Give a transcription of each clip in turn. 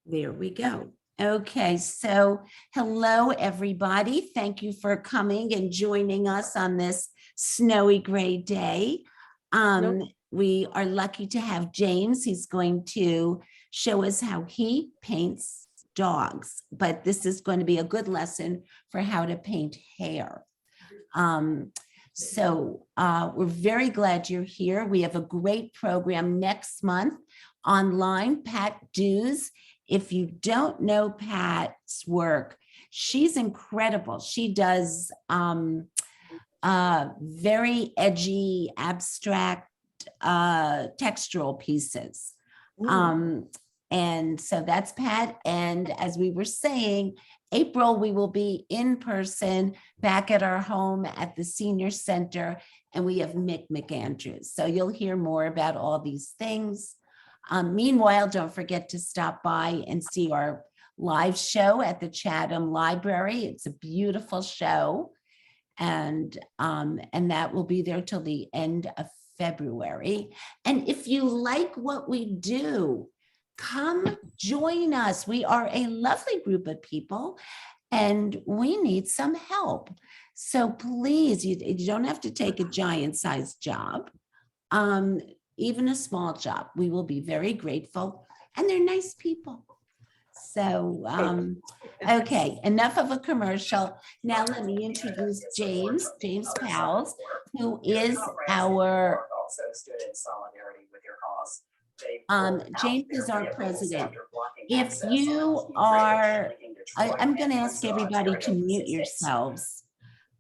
There we go. Okay, so hello, everybody. Thank you for coming and joining us on this snowy gray day. We are lucky to have James. He's going to show us how he paints dogs, but this is going to be a good lesson for how to paint hair. We're very glad you're here. We have a great program next month online, Pat Dews. If you don't know Pat's work, she's incredible. She does very edgy, abstract textural pieces. And so that's Pat. And as we were saying, April, we will be in person back at our home at the Senior Center, and we have Mick McAndrews. So you'll hear more about all these things. Meanwhile, don't forget to stop by and see our live show at the Chatham Library. It's a beautiful show, and that will be there till the end of February. And if you like what we do, come join us. We are a lovely group of people, and we need some help. So please, you don't have to take a giant-sized job. Even a small job, we will be very grateful, and they're nice people. So, okay, enough of a commercial. Now let me introduce James Powles, who is our, James is our president. If you are, I'm gonna ask everybody to mute yourselves.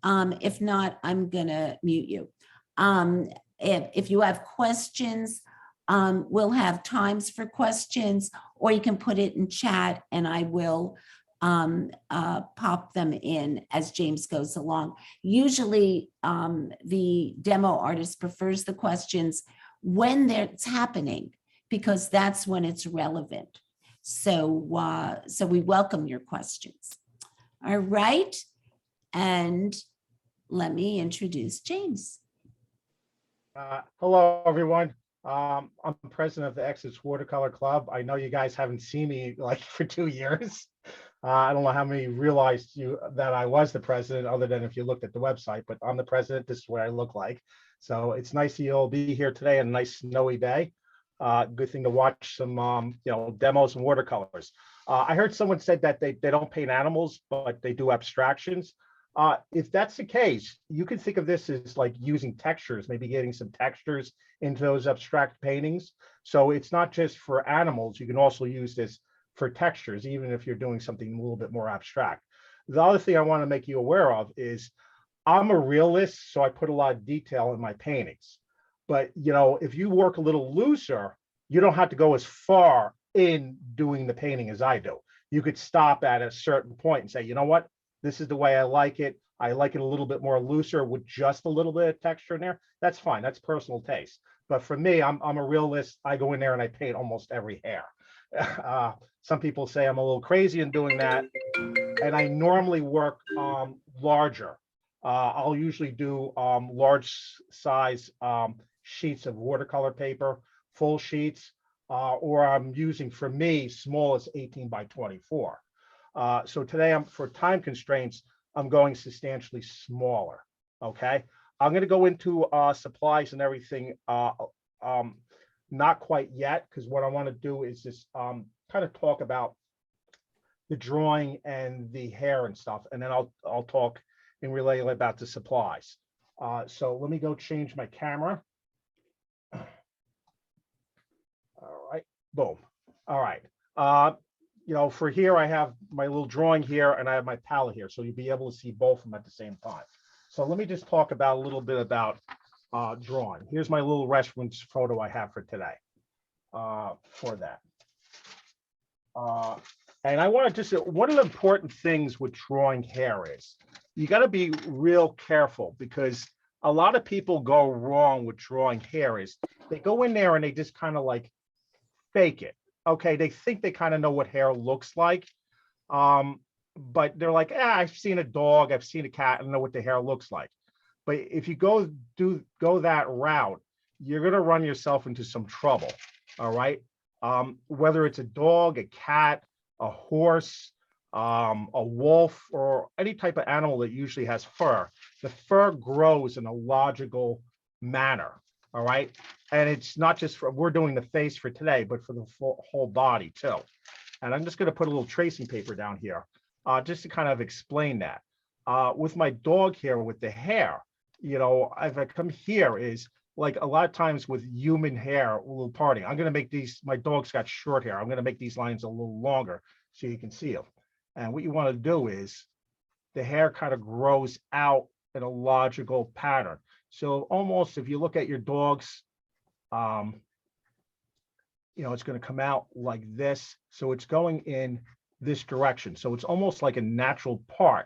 If not, I'm gonna mute you. If you have questions, we'll have times for questions, or you can put it in chat and I will pop them in as James goes along. Usually the demo artist prefers the questions when it's happening, because that's when it's relevant. So, so we welcome your questions. All right, and let me introduce James. Hello, everyone. I'm president of the Essex Water Color Club. I know you guys haven't seen me like for 2 years. I don't know how many realized that I was the president, other than if you looked at the website, but I'm the president. This is what I look like. So it's nice that you'll be here today on a nice snowy day. Good thing to watch some demos and watercolors. I heard someone said that they don't paint animals, but they do abstractions. If that's the case, you can think of this as like using textures, maybe getting some textures into those abstract paintings. So it's not just for animals, you can also use this for textures, even if you're doing something a little bit more abstract. The other thing I want to make you aware of is I'm a realist, so I put a lot of detail in my paintings. But if you work a little looser, you don't have to go as far in doing the painting as I do. You could stop at a certain point and say, you know what? This is the way I like it. I like it a little bit more looser with just a little bit of texture in there. That's fine. That's personal taste. But for me, I'm a realist. I go in there and I paint almost every hair. Some people say I'm a little crazy in doing that. And I normally work larger. I'll usually do large size sheets of watercolor paper, full sheets, or I'm using, for me, small as 18 by 24. So today, for time constraints, I'm going substantially smaller, okay? I'm gonna go into supplies and everything, not quite yet, because what I wanna do is just kind of talk about the drawing and the hair and stuff, and then I'll talk and relay about the supplies. So let me go change my camera. All right, boom. All right. For here, I have my little drawing here and I have my palette here. So you'll be able to see both of them at the same time. So let me just talk about a little bit about drawing. Here's my little reference photo I have for today for that. And I want to just, one of the important things with drawing hair is you got to be real careful, because a lot of people go wrong with drawing hair is they go in there and they just kind of like fake it. Okay, they think they kind of know what hair looks like, but they're like, I've seen a dog, I've seen a cat, I don't know what the hair looks like. But if you go that route, you're gonna run yourself into some trouble. All right, whether it's a dog, a cat, a horse, a wolf, or any type of animal that usually has fur, the fur grows in a logical manner. All right. And it's not just for, we're doing the face for today, but for the whole body too. And I'm just going to put a little tracing paper down here just to kind of explain that. With my dog here with the hair, you know, if I come here is like a lot of times with human hair, a little parting. I'm going to make these, my dog's got short hair. I'm going to make these lines a little longer so you can see them. And what you want to do is the hair kind of grows out in a logical pattern. So almost if you look at your dog's, you know, it's going to come out like this. So it's going in this direction. So it's almost like a natural part.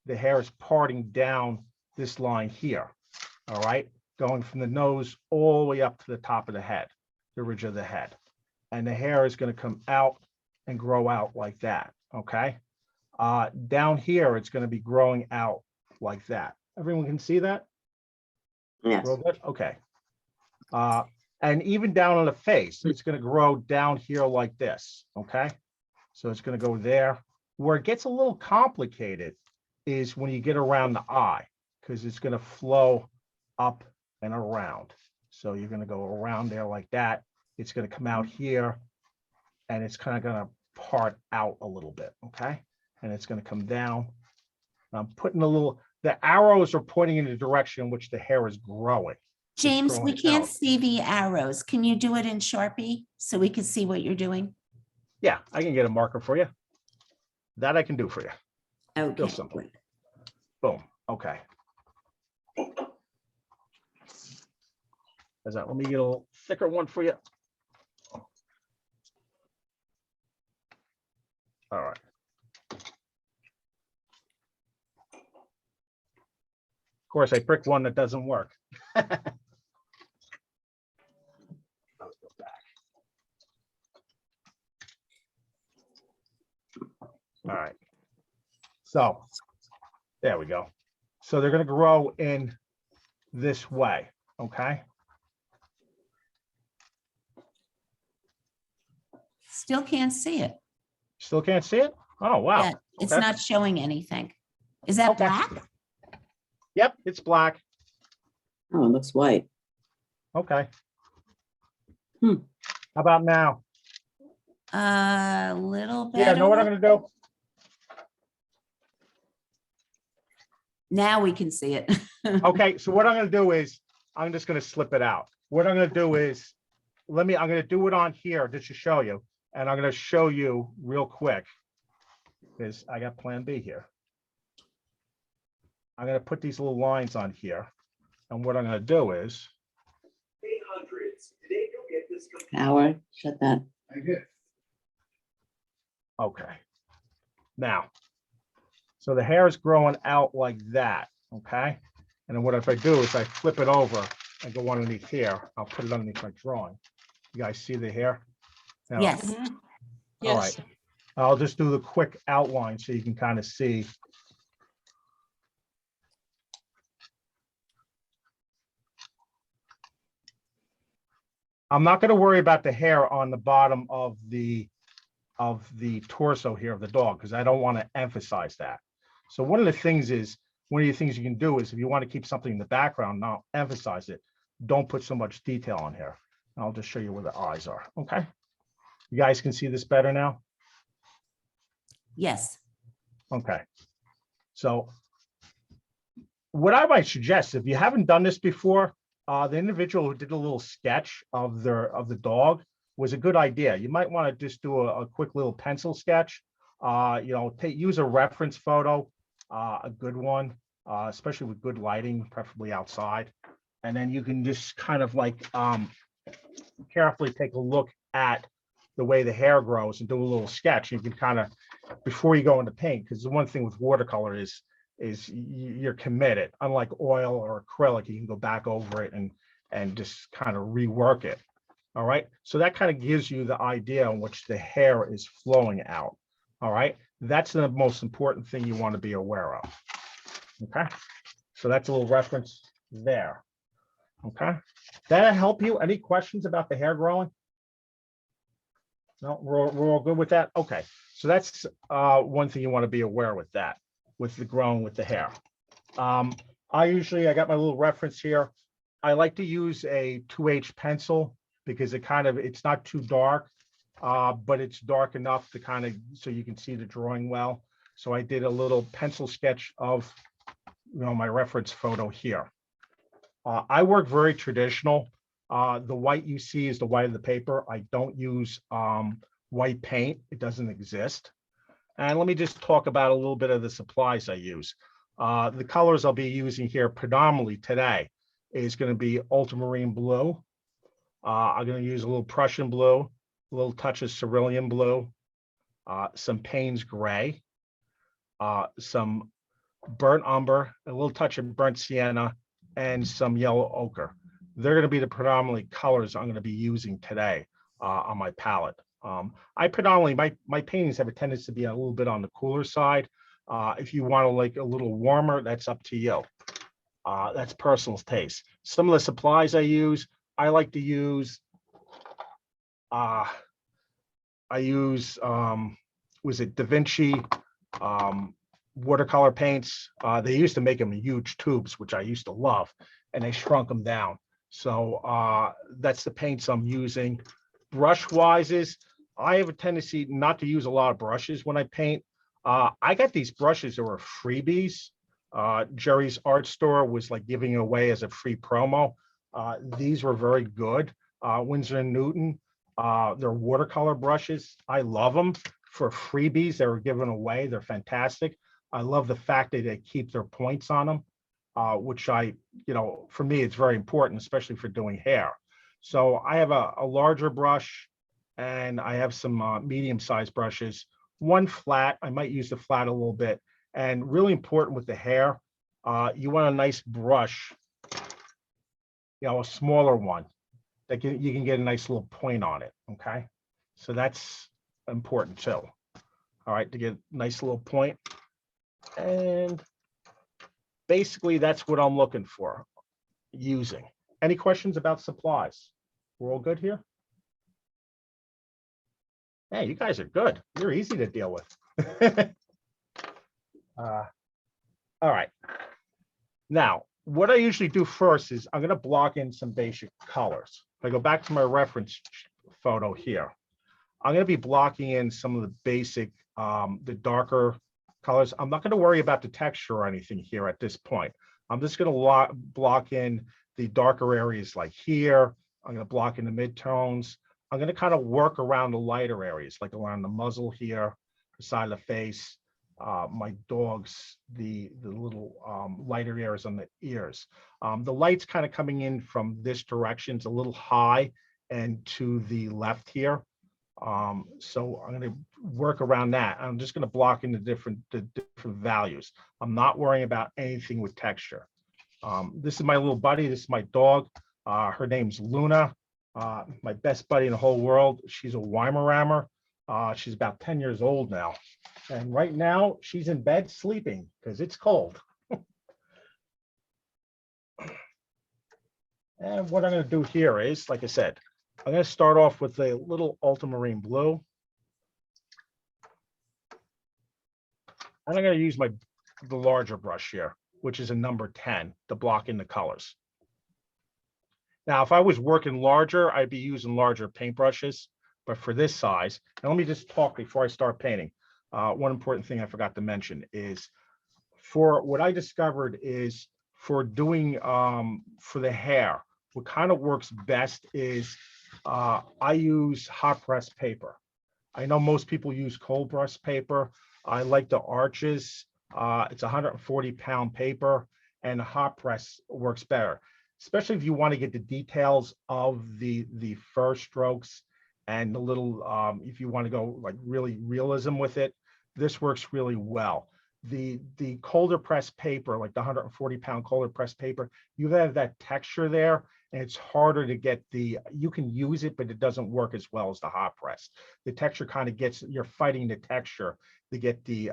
The hair is parting down this line here. All right. Going from the nose all the way up to the top of the head, the ridge of the head. And the hair is going to come out and grow out like that. Okay. Down here, it's going to be growing out like that. Everyone can see that? Yes. Real good? Okay. And even down on the face, it's going to grow down here like this. Okay. So it's going to go there. Where it gets a little complicated is when you get around the eye, because it's going to flow up and around. So you're going to go around there like that. It's going to come out here and it's kind of going to part out a little bit. Okay. And it's going to come down. I'm putting a little, the arrows are pointing in the direction in which the hair is growing. James, we growing can't out. see the arrows. Can you do it in Sharpie so we can see what you're doing? Yeah, I can get a marker for you. That I can do for you. Okay. Real simple. Boom. Okay. Is that, let me get a little thicker one for you. All right. Of course, I picked one that doesn't work. Let's go back. All right. So there we go. So they're going to grow in this way. Okay. Still can't see it. Still can't see it? Oh, wow. Yeah, it's Okay. not showing anything. Is that Okay. black? Yep, it's black. Oh, it looks white. Okay. Hmm. How about now? A little better. Yeah, know what I'm going to do? Now we can see it. Okay, so what I'm going to do is I'm just going to slip it out. What I'm going to do is I'm going to do it on here just to show you. And I'm going to show you real quick because I got plan B here. I'm going to put these little lines on here. And what I'm going to do is. 800s. Today you'll get this. Howard, shut that. I did. Okay. Now, so the hair is growing out like that. Okay. And then what if I do is I flip it over and go underneath here. I'll put it underneath my drawing. You guys see the hair? Now, Yes. all right. I'll just do the quick outline so you can kind of see. I'm not going to worry about the hair on the bottom of the torso here of the dog because I don't want to emphasize that. So one of the things you can do is if you want to keep something in the background, not emphasize it, don't put so much detail on here. I'll just show you where the eyes are. Okay. You guys can see this better now? Yes. Okay. So what I might suggest, if you haven't done this before, the individual who did a little sketch of the dog was a good idea. You might want to just do a quick little pencil sketch. You know, use a reference photo, a good one, especially with good lighting, preferably outside. And then you can just kind of like carefully take a look at the way the hair grows and do a little sketch. You can kind of, before you go into paint, because the one thing with watercolor is you're committed. Unlike oil or acrylic, you can go back over it and just kind of rework it. All right. So that kind of gives you the idea in which the hair is flowing out. All right. That's the most important thing you want to be aware of. Okay. So that's a little reference there. Okay. That help you? Any questions about the hair growing? No, we're all good with that? Okay, so that's one thing you want to be aware with that, with the growing with the hair. I got my little reference here. I like to use a 2H pencil because it's not too dark, but it's dark enough to kind of, so you can see the drawing well. So I did a little pencil sketch of, my reference photo here. I work very traditional. The white you see is the white of the paper. I don't use white paint. It doesn't exist. And let me just talk about a little bit of the supplies I use. The colors I'll be using here predominantly today is going to be ultramarine blue. I'm going to use a little Prussian blue, a little touch of cerulean blue, some Payne's gray, some burnt umber, a little touch of burnt sienna, and some yellow ochre. They're going to be the predominantly colors I'm going to be using today on my palette. I predominantly, my paintings have a tendency to be a little bit on the cooler side. If you want to like a little warmer, that's up to you. That's personal taste. Some of the supplies I use, I like to use, was it Da Vinci watercolor paints? They used to make them in huge tubes, which I used to love, and they shrunk them down. So that's the paints I'm using. Brush wise, I have a tendency not to use a lot of brushes when I paint. I got these brushes that were freebies. Jerry's Art Store was like giving it away as a free promo. These were very good. Winsor & Newton, they're watercolor brushes. I love them for freebies. They were given away. They're fantastic. I love the fact that they keep their points on them, which for me, it's very important, especially for doing hair. So I have a larger brush and I have some medium-sized brushes. One flat, I might use the flat a little bit. And really important with the hair, you want a nice brush, a smaller one that you can get a nice little point on it, okay? So that's important too. All right, to get a nice little point. And basically that's what I'm looking for using. Any questions about supplies? We're all good here? Hey, you guys are good. You're easy to deal with. All right. Now, what I usually do first is I'm going to block in some basic colors. If I go back to my reference photo here, I'm going to be blocking in some of the basic, the darker colors. I'm not going to worry about the texture or anything here at this point. I'm just going to block in the darker areas like here. I'm going to block in the midtones. I'm going to kind of work around the lighter areas, like around the muzzle here, the side of the face, my dogs, the little lighter areas on the ears. The light's kind of coming in from this direction. It's a little high and to the left here. So I'm going to work around that. I'm just going to block in the different values. I'm not worrying about anything with texture. This is my little buddy. This is my dog. Her name's Luna. My best buddy in the whole world. She's a Weimaraner. She's about 10 years old now. And right now she's in bed sleeping because it's cold. And what I'm going to do here is, like I said, I'm going to start off with a little ultramarine blue. And I'm going to use the larger brush here, which is a number 10 to block in the colors. Now, if I was working larger, I'd be using larger paintbrushes, but for this size, and let me just talk before I start painting. One important thing I forgot to mention is for what I discovered is for doing for the hair, what kind of works best is I use hot press paper. I know most people use cold press paper. I like the Arches. It's 140-pound paper, and the hot press works better, especially if you want to get the details of the fur strokes and the little, if you want to go like really realism with it, this works really well. The colder press paper, like the 140-pound colder press paper, you have that texture there, and it's harder to get you can use it, but it doesn't work as well as the hot press. The texture kind of you're fighting the texture to get the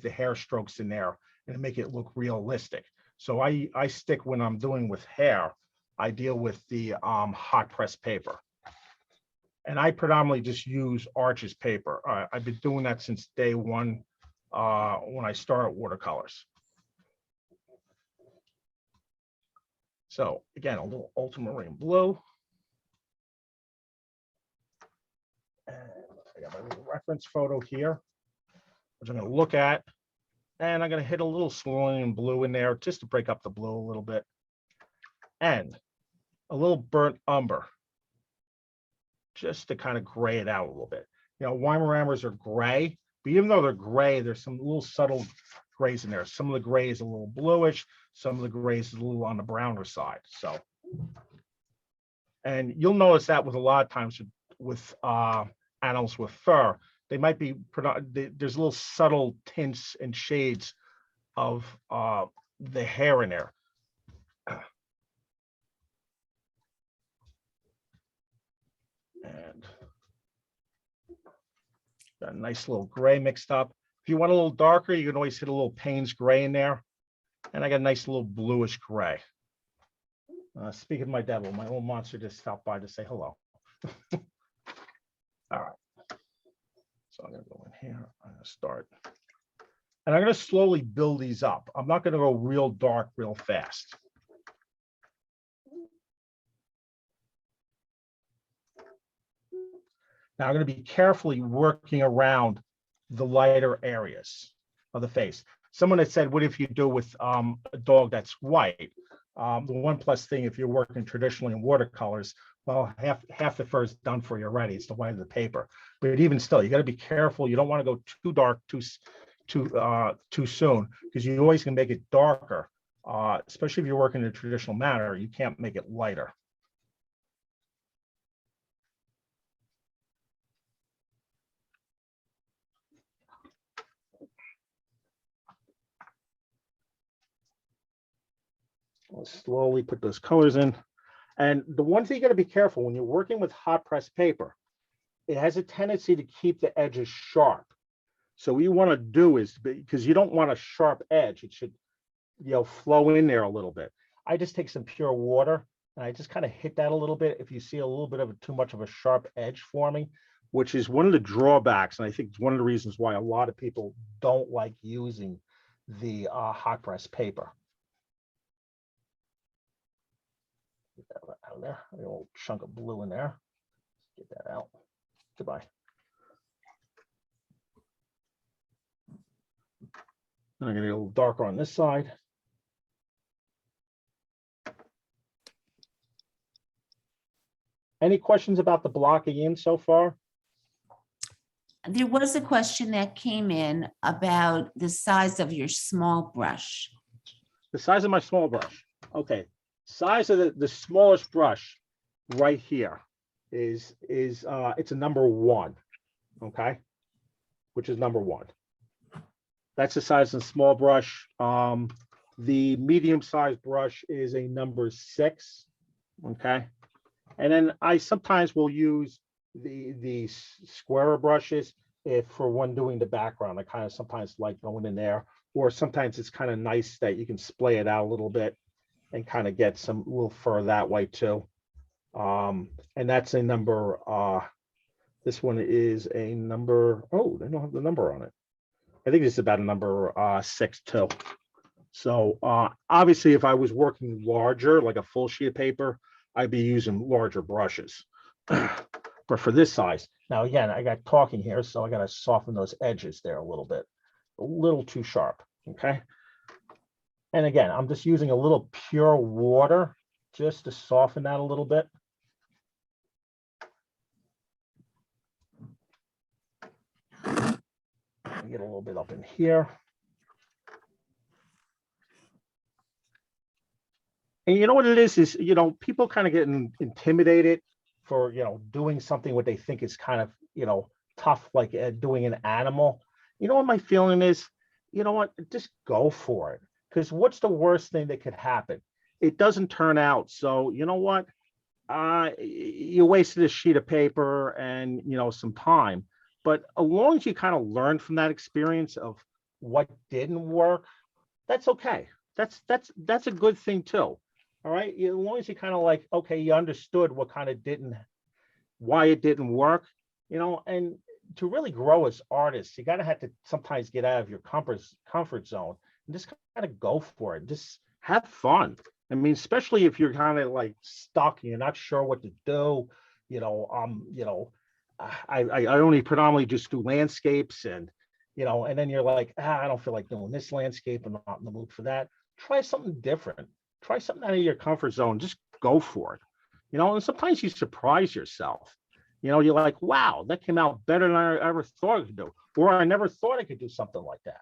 hair strokes in there and to make it look realistic. So I stick when I'm doing with hair, I deal with the hot press paper. And I predominantly just use Arches paper. I've been doing that since day one when I started watercolors. So again, a little ultramarine blue. And I got my little reference photo here, which I'm going to look at. And I'm going to hit a little cerulean blue in there just to break up the blue a little bit. And a little burnt umber, just to kind of gray it out a little bit. You know, Weimaraners are gray, but even though they're gray, there's some little subtle grays in there. Some of the gray is a little bluish, some of the grays is a little on the browner side. So, and you'll notice that with a lot of times with animals with fur, they might be, there's little subtle tints and shades of the hair in there. And got a nice little gray mixed up. If you want a little darker, you can always hit a little Payne's gray in there. And I got a nice little bluish gray. Speaking of my devil, my little monster just stopped by to say hello. All right. So I'm going to go in here. I'm going to start. And I'm going to slowly build these up. I'm not going to go real dark real fast. Now I'm going to be carefully working around the lighter areas of the face. Someone had said, what if you do with a dog that's white? The one plus thing, if you're working traditionally in watercolors, well, half the fur is done for you already. It's the white of the paper. But even still, you got to be careful. You don't want to go too dark too soon, because you always can make it darker, especially if you're working in a traditional manner. You can't make it lighter. I'll slowly put those colors in. And the one thing you got to be careful when you're working with hot press paper, it has a tendency to keep the edges sharp. So what you want to do is, because you don't want a sharp edge, it should, you know, flow in there a little bit. I just take some pure water and I just kind of hit that a little bit. If you see a little bit of too much of a sharp edge forming, which is one of the drawbacks, and I think it's one of the reasons why a lot of people don't like using the hot press paper. Get that out of there. A little chunk of blue in there. Get that out. Goodbye. And I'm going to get a little darker on this side. Any questions about the blocking in so far? There was a question that came in about the size of your small brush. The size of my small brush. Okay. Size of the smallest brush right here is it's a number 1. Okay. Which is number 1. That's the size of the small brush. The medium-sized brush is a number 6. Okay. And then I sometimes will use the squarer brushes if for one doing the background. I kind of sometimes like going in there, or sometimes it's kind of nice that you can splay it out a little bit and kind of get some little fur that way too. And that's a number, this one is a number, oh, they don't have the number on it. I think it's about a number 6 too. So obviously if I was working larger, like a full sheet of paper, I'd be using larger brushes. But for this size, now again, I got talking here, so I got to soften those edges there a little too sharp. Okay. And again, I'm just using a little pure water just to soften that a little bit. Get a little bit up in here. And you know what it is, you know, people kind of getting intimidated for, you know, doing something what they think is kind of, you know, tough, like doing an animal. You know what my feeling is? You know what? Just go for it. Because what's the worst thing that could happen? It doesn't turn out. So you know what? You wasted a sheet of paper and, you know, some time. But as long as you kind of learn from that experience of what didn't work, that's okay. That's a good thing too. All right. As long as you kind of like, okay, you understood what kind of didn't why it didn't work, you know, and to really grow as artists, you gotta have to sometimes get out of your comfort zone and just kind of go for it. Just have fun. I mean, especially if you're kind of like stuck and you're not sure what to do, I only predominantly just do landscapes and then you're like, I don't feel like doing this landscape. I'm not in the mood for that. Try something different. Try something out of your comfort zone. Just go for it. And sometimes you surprise yourself. You're like, wow, that came out better than I ever thought I could do. Or I never thought I could do something like that,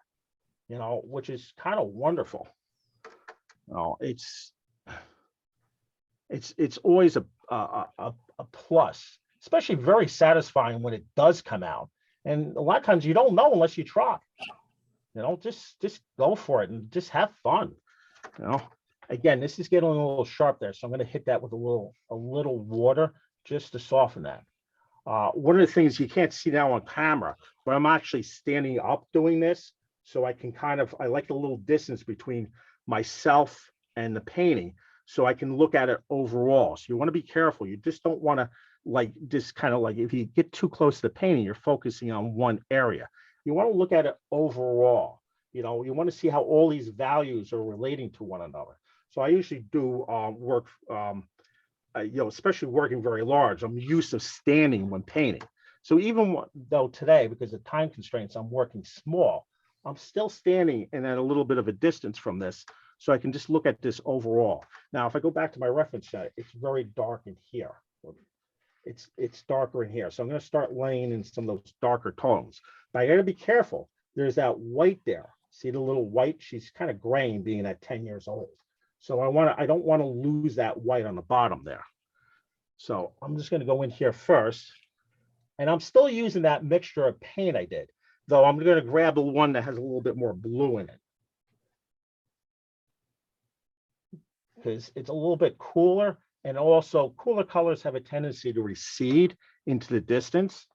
which is kind of wonderful. It's always a plus, especially very satisfying when it does come out. And a lot of times you don't know unless you try. Just go for it and just have fun. Again, this is getting a little sharp there, so I'm going to hit that with a little water just to soften that. One of the things you can't see now on camera, but I'm actually standing up doing this, so I can I like the little distance between myself and the painting, so I can look at it overall. So you want to be careful. You just don't want to if you get too close to the painting, you're focusing on one area. You want to look at it overall. You want to see how all these values are relating to one another. So I usually do work, especially working very large. I'm used to standing when painting. So even though today, because of time constraints, I'm working small, I'm still standing and at a little bit of a distance from this, so I can just look at this overall. Now, if I go back to my reference shot, it's very dark in here. It's darker in here. So I'm going to start laying in some of those darker tones. But I got to be careful. There's that white there. See the little white? She's kind of graying being at 10 years old. So I don't want to lose that white on the bottom there. So I'm just going to go in here first. And I'm still using that mixture of paint I did, though I'm going to grab the one that has a little bit more blue in it, because it's a little bit cooler. And also cooler colors have a tendency to recede into the distance.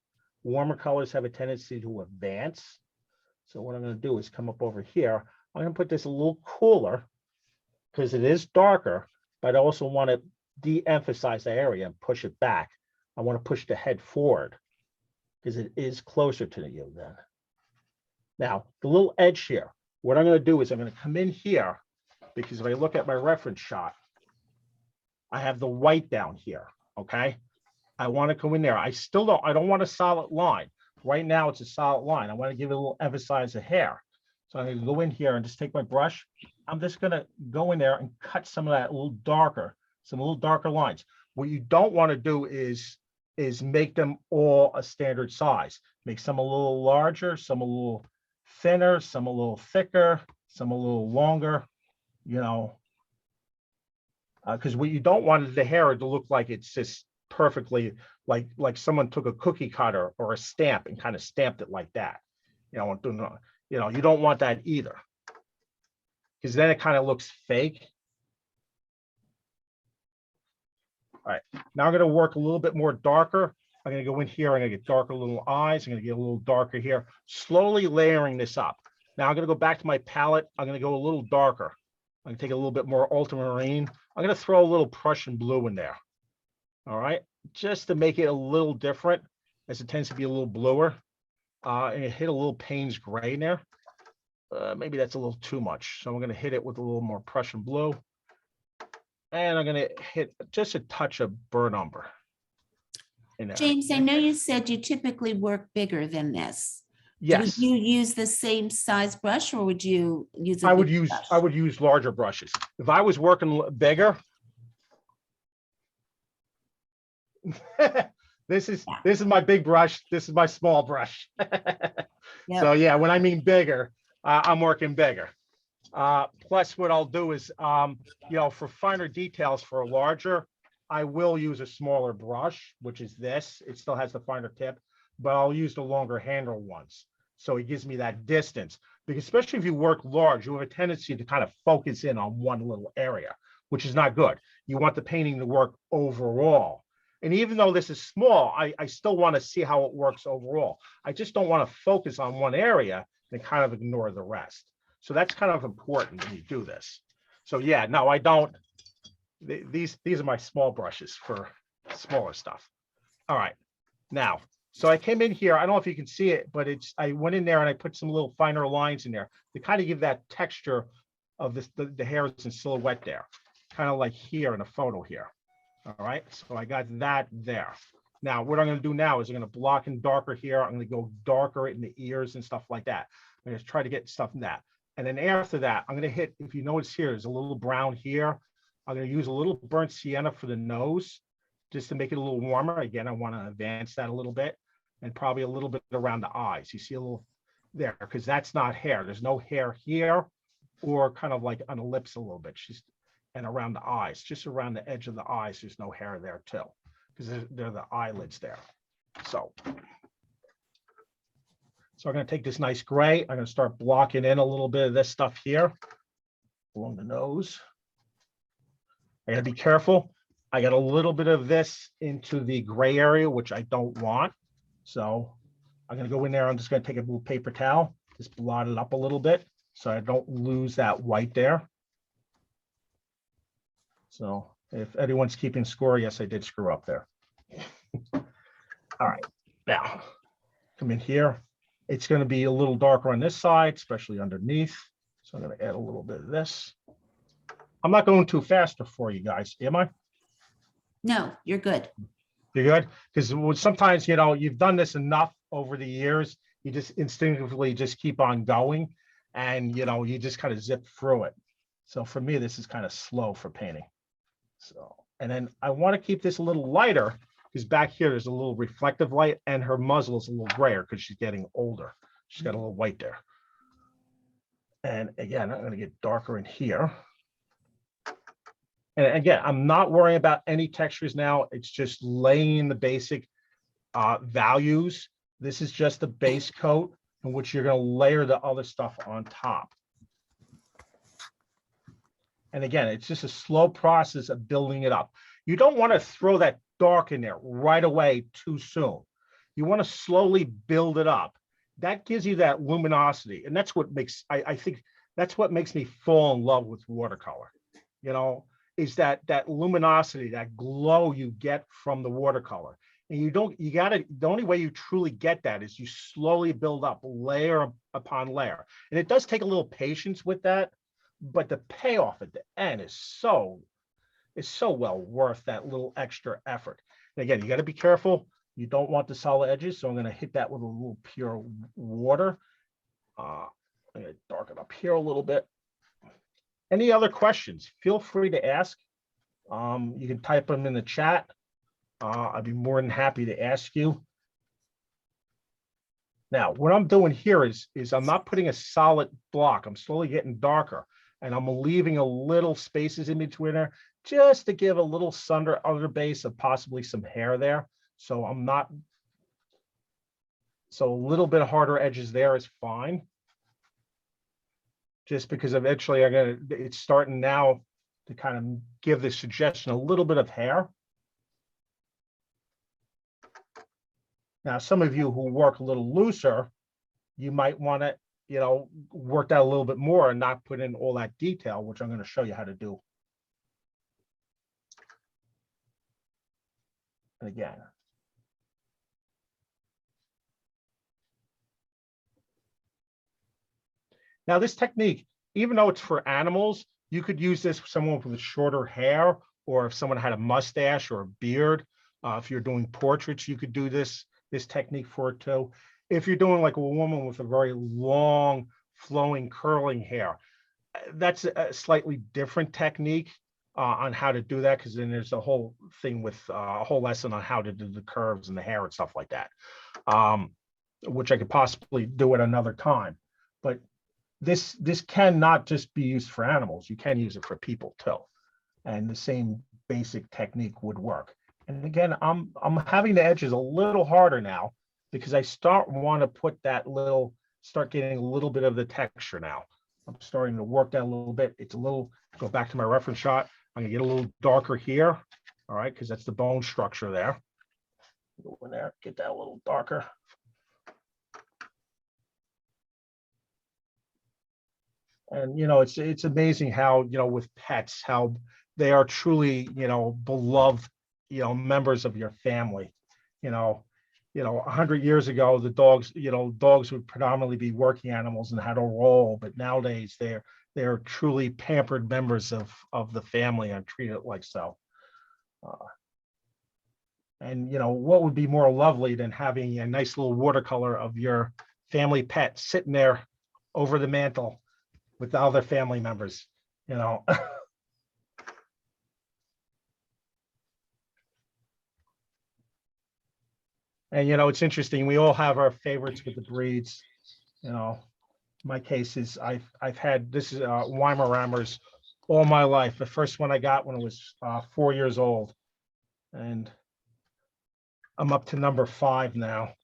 Warmer colors have a tendency to advance. So what I'm going to do is come up over here. I'm going to put this a little cooler because it is darker, but I also want to de-emphasize the area and push it back. I want to push the head forward because it is closer to you then. Now, the little edge here, what I'm going to do is I'm going to come in here, because if I look at my reference shot, I have the white down here, okay? I want to come in there. I don't want a solid line. Right now it's a solid line. I want to give it a little emphasize of hair. So I'm going to go in here and just take my brush. I'm just going to go in there and cut some of that some little darker lines. What you don't want to do is make them all a standard size. Make some a little larger, some a little thinner, some a little thicker, some a little longer, because what you don't want is the hair to look like it's just perfectly like someone took a cookie cutter or a stamp and kind of stamped it like that. You don't want that either, because then it kind of looks fake. All right, now I'm going to work a little bit more darker. I'm going to go in here. I'm going to get darker little eyes. I'm going to get a little darker here, slowly layering this up. Now I'm going to go back to my palette. I'm going to go a little darker. I'm going to take a little bit more ultramarine. I'm going to throw a little Prussian blue in there. All right, just to make it a little different, as it tends to be a little bluer. And hit a little Payne's gray in there. Maybe that's a little too much. So I'm going to hit it with a little more Prussian blue. And I'm going to hit just a touch of burnt umber in there. James, I know you said you typically work bigger than this. Yes. Would you use the same size brush, or would you use a I would bigger use brush? larger brushes. If I was working bigger, this is my big brush. This is my small brush. Yep. So yeah, when I mean bigger, I'm working bigger. Plus what I'll do is, for finer details for a larger, I will use a smaller brush, which is this. It still has the finer tip, but I'll use the longer handle ones. So it gives me that distance, because especially if you work large, you have a tendency to kind of focus in on one little area, which is not good. You want the painting to work overall. And even though this is small, I still want to see how it works overall. I just don't want to focus on one area and kind of ignore the rest. So that's kind of important when you do this. So yeah, no, I don't. These are my small brushes for smaller stuff. All right, now, so I came in here, I don't know if you can see it, but I went in there and I put some little finer lines in there to kind of give that texture of this, the hairs in silhouette there, kind of like here in a photo here. All right, so I got that there. Now, what I'm going to do now is I'm going to block in darker here. I'm going to go darker in the ears and stuff like that. I'm going to try to get stuff in that. And then after that, I'm going to hit, if you notice here, there's a little brown here. I'm going to use a little burnt sienna for the nose, just to make it a little warmer. Again, I want to advance that a little bit, and probably a little bit around the eyes. You see a little there, because that's not hair. There's no hair here, or kind of like on the lips a little bit. And around the eyes, just around the edge of the eyes, there's no hair there too, because they're the eyelids there. So I'm going to take this nice gray. I'm going to start blocking in a little bit of this stuff here along the nose. I got to be careful. I got a little bit of this into the gray area, which I don't want. So I'm going to go in there. I'm just going to take a little paper towel, just blot it up a little bit so I don't lose that white there. So if anyone's keeping score, yes, I did screw up there. All right, now come in here. It's going to be a little darker on this side, especially underneath. So I'm going to add a little bit of this. I'm not going too fast for you guys, am I? No, you're good. You're good? Because sometimes, you know, you've done this enough over the years, you just instinctively just keep on going, and, you know, you just kind of zip through it. So for me, this is kind of slow for painting. So, and then I want to keep this a little lighter, because back here, there's a little reflective light, and her muzzle is a little grayer because she's getting older. She's got a little white there. And again, I'm going to get darker in here. And again, I'm not worrying about any textures now. It's just laying the basic values. This is just the base coat in which you're going to layer the other stuff on top. And again, it's just a slow process of building it up. You don't want to throw that dark in there right away too soon. You want to slowly build it up. That gives you that luminosity. And that's what makes, I think that's what makes me fall in love with watercolor, you know, is that luminosity, that glow you get from the watercolor. And the only way you truly get that is you slowly build up layer upon layer. And it does take a little patience with that, but the payoff at the end is so well worth that little extra effort. And again, you got to be careful. You don't want the solid edges. So I'm going to hit that with a little pure water. I'm going to darken up here a little bit. Any other questions? Feel free to ask. You can type them in the chat. I'd be more than happy to ask you. Now, what I'm doing here is I'm not putting a solid block. I'm slowly getting darker, and I'm leaving a little spaces in between there just to give a little under base of possibly some hair there. So so a little bit harder edges there is fine. Just because eventually it's starting now to kind of give the suggestion a little bit of hair. Now, some of you who work a little looser, you might want to, you know, work that a little bit more and not put in all that detail, which I'm going to show you how to do. And again. Now, this technique, even though it's for animals, you could use this for someone with shorter hair, or if someone had a mustache or a beard. If you're doing portraits, you could do this technique for it too. If you're doing like a woman with a very long, flowing, curling hair, that's a slightly different technique on how to do that, because then there's a whole thing with a whole lesson on how to do the curves and the hair and stuff like that, which I could possibly do at another time. But this cannot just be used for animals. You can use it for people too, and the same basic technique would work. And again, I'm having the edges a little harder now because I start getting a little bit of the texture now. I'm starting to work that a little bit. It's a little, go back to my reference shot. I'm gonna get a little darker here. All right, because that's the bone structure there. Go in there, get that a little darker. And, you know, it's amazing how, you know, with pets, how they are truly, you know, beloved, you know, members of your family. 100 years ago, the dogs, dogs would predominantly be working animals and had a role, but nowadays they're truly pampered members of the family and treated like so. And what would be more lovely than having a nice little watercolor of your family pet sitting there over the mantle with all their family members, And it's interesting. We all have our favorites with the breeds. My case is I've had this is Weimaraner's all my life. The first one I got when I was 4 years old, and I'm up to number 5 now.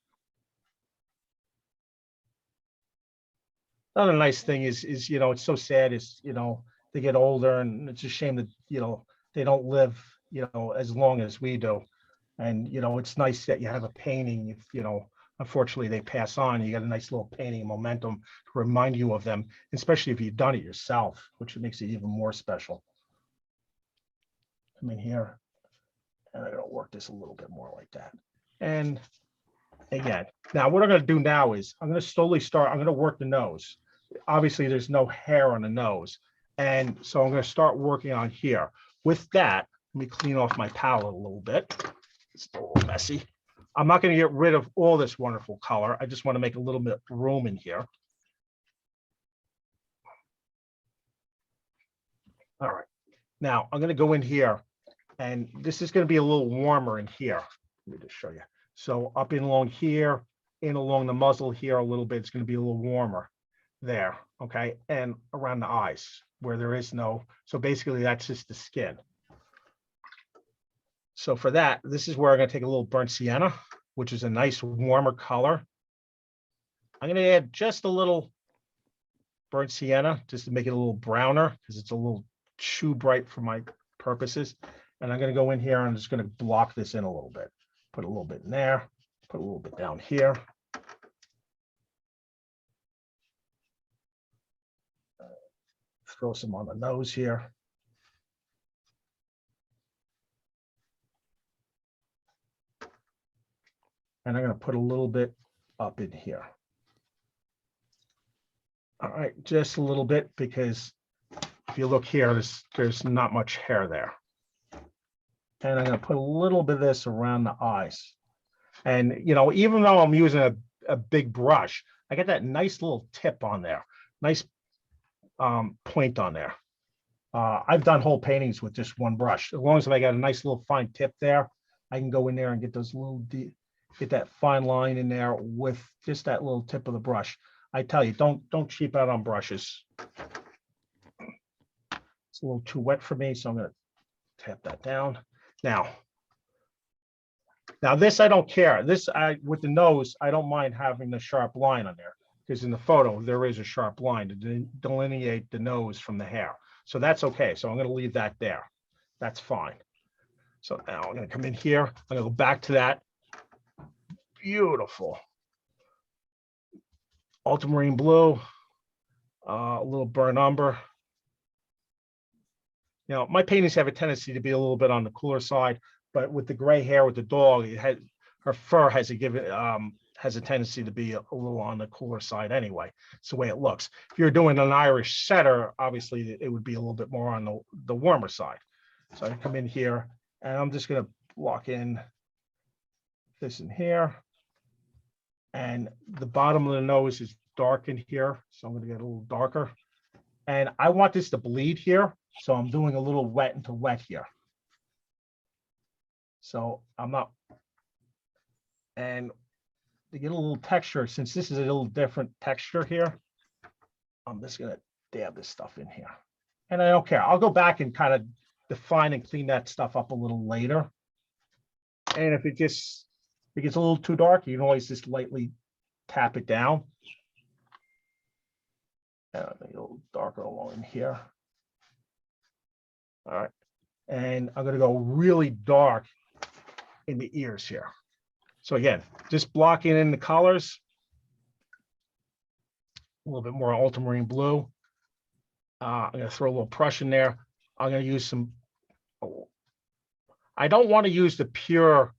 Another nice thing is it's so sad is they get older, and it's a shame that they don't live as long as we do. And it's nice that you have a painting. If unfortunately they pass on, you got a nice little painting momentum to remind you of them, especially if you've done it yourself, which makes it even more special. Come in here, and I'm gonna work this a little bit more like that. And again, now what I'm gonna do now is I'm gonna slowly start. I'm gonna work the nose. Obviously, there's no hair on the nose, and so I'm gonna start working on here. With that, let me clean off my palette a little bit. It's a little messy. I'm not going to get rid of all this wonderful color. I just want to make a little bit of room in here. All right. Now I'm going to go in here, and this is going to be a little warmer in here. Let me just show you. So up in along here, in along the muzzle here a little bit, it's going to be a little warmer there. Okay. And around the eyes where there is no. So basically that's just the skin. So for that, this is where I'm going to take a little burnt sienna, which is a nice warmer color. I'm going to add just a little burnt sienna just to make it a little browner because it's a little too bright for my purposes. And I'm going to go in here and I'm just going to block this in a little bit. Put a little bit in there, put a little bit down here. Throw some on the nose here. And I'm going to put a little bit up in here. All right, just a little bit, because if you look here, there's not much hair there. And I'm going to put a little bit of this around the eyes. And, even though I'm using a big brush, I get that nice little tip on there, nice point on there. I've done whole paintings with just one brush. As long as I got a nice little fine tip there, I can go in there and get those little get that fine line in there with just that little tip of the brush. I tell you, don't cheap out on brushes. It's a little too wet for me, so I'm going to tap that down. Now this I don't care. This with the nose, I don't mind having the sharp line on there, because in the photo there is a sharp line to delineate the nose from the hair. So that's okay. So I'm going to leave that there. That's fine. So now I'm going to come in here. I'm going to go back to that beautiful ultramarine blue, a little burnt umber. My paintings have a tendency to be a little bit on the cooler side, but with the gray hair with the dog, her fur has a tendency to be a little on the cooler side anyway. It's the way it looks. If you're doing an Irish setter, obviously it would be a little bit more on the warmer side. So I come in here and I'm just going to block in this in here. And the bottom of the nose is dark in here, so I'm going to get a little darker. And I want this to bleed here, so I'm doing a little wet into wet here. So I'm not, and to get a little texture, since this is a little different texture here, I'm just going to dab this stuff in here. And I don't care. I'll go back and kind of define and clean that stuff up a little later. And if it gets a little too dark, you can always just lightly tap it down. And I'll make it a little darker along in here. All right. And I'm going to go really dark in the ears here. So again, just blocking in the colors. A little bit more ultramarine blue. I'm going to throw a little Prussian there. I'm going to use some. I don't want to use the pure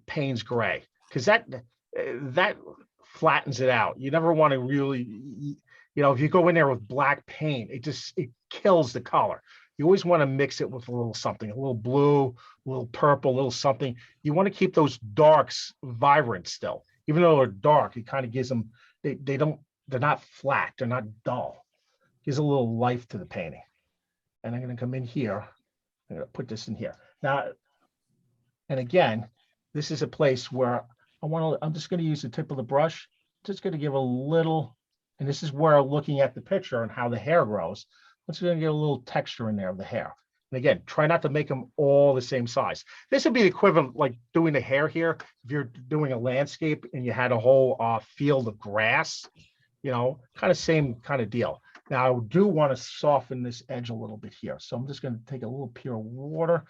Payne's gray, because that flattens it out. You never want to really, if you go in there with black paint, it kills the color. You always want to mix it with a little something, a little blue, a little purple, a little something. You want to keep those darks vibrant still, even though they're dark. It kind of gives them, they're not flat, they're not dull. Gives a little life to the painting. And I'm going to come in here. I'm going to put this in here now. And again, this is a place where I'm just going to use the tip of the brush, just going to give a little, and this is where looking at the picture and how the hair grows, I'm just going to get a little texture in there of the hair. And again, try not to make them all the same size. This would be the equivalent like doing the hair here. If you're doing a landscape and you had a whole field of grass, kind of same kind of deal. Now I do want to soften this edge a little bit here. So I'm just going to take a little pure water.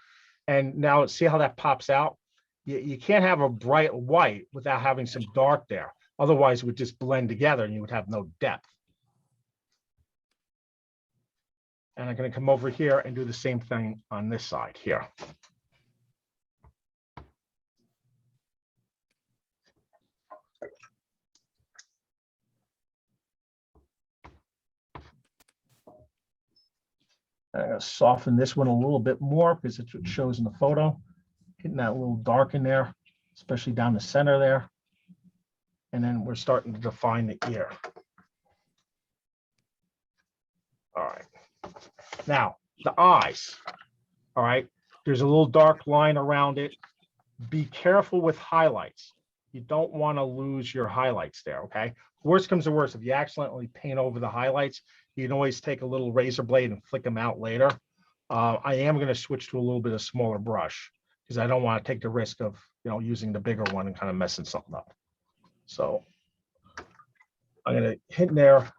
And now see how that pops out? You can't have a bright white without having some dark there. Otherwise it would just blend together and you would have no depth. And I'm going to come over here and do the same thing on this side here. I'm going to soften this one a little bit more because it's what shows in the photo. Getting that little dark in there, especially down the center there. And then we're starting to define the ear. All right. Now, the eyes. All right. There's a little dark line around it. Be careful with highlights. You don't want to lose your highlights there, okay? Worst comes to worst, if you accidentally paint over the highlights, you can always take a little razor blade and flick them out later. I am going to switch to a little bit of smaller brush because I don't want to take the risk of, using the bigger one and kind of messing something up. So I'm going to hit there.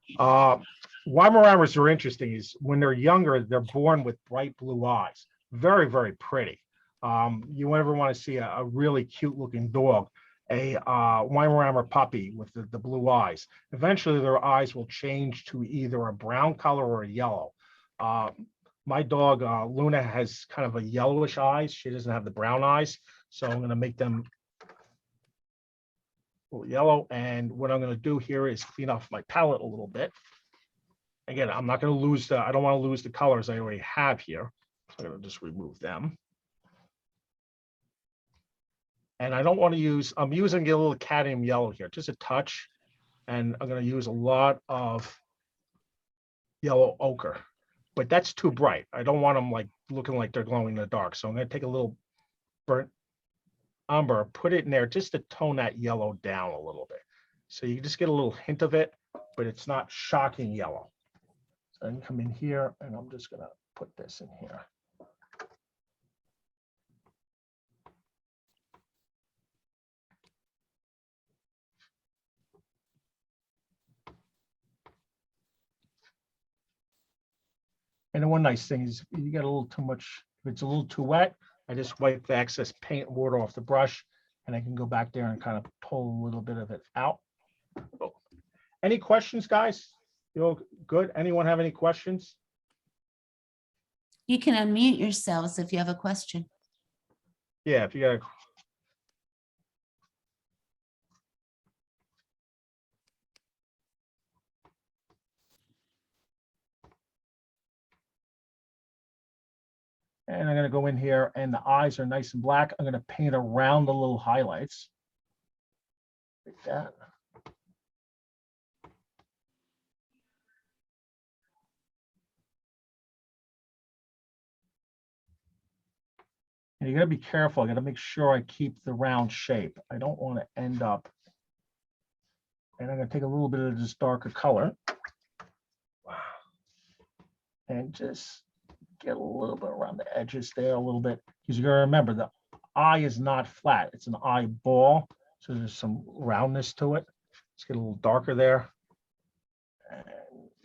Weimaraners are interesting is when they're younger, they're born with bright blue eyes. Very, very pretty. You ever want to see a really cute looking dog, a Weimaraner puppy with the blue eyes. Eventually their eyes will change to either a brown color or a yellow. My dog, Luna, has kind of a yellowish eyes. She doesn't have the brown eyes. So I'm going to make them a little yellow. And what I'm going to do here is clean off my palette a little bit. Again, I'm not going to lose I don't want to lose the colors I already have here. So I'm going to just remove them. And I don't want to use, I'm using a little cadmium yellow here, just a touch. And I'm going to use a lot of yellow ochre, but that's too bright. I don't want them like looking like they're glowing in the dark. So I'm going to take a little burnt umber, put it in there just to tone that yellow down a little bit. So you just get a little hint of it, but it's not shocking yellow. So I can come in here and I'm just going to put this in here. And the one nice thing is you get a little too much, if it's a little too wet, I just wipe the excess paint water off the brush and I can go back there and kind of pull a little bit of it out. Oh. Any questions, guys? You all good? Anyone have any questions? You can unmute yourselves if you have a question. Yeah, if you got a and I'm going to go in here and the eyes are nice and black. I'm going to paint around the little highlights like that. And you got to be careful. I got to make sure I keep the round shape. I don't want to end up. And I'm going to take a little bit of this darker color. And just get a little bit around the edges there a little bit. Because you got to remember the eye is not flat. It's an eyeball. So there's some roundness to it. Let's get a little darker there. And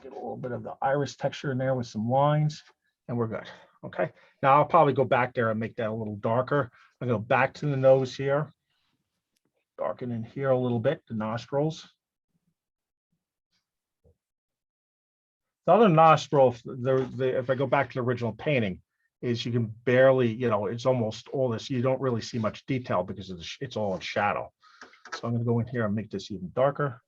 get a little bit of the iris texture in there with some lines. And we're good. Okay. Now I'll probably go back there and make that a little darker. I'll go back to the nose here. Darken in here a little bit, the nostrils. The other nostril, if I go back to the original painting, is you can barely, it's almost all this. You don't really see much detail because of it's all in shadow. So I'm going to go in here and make this even darker.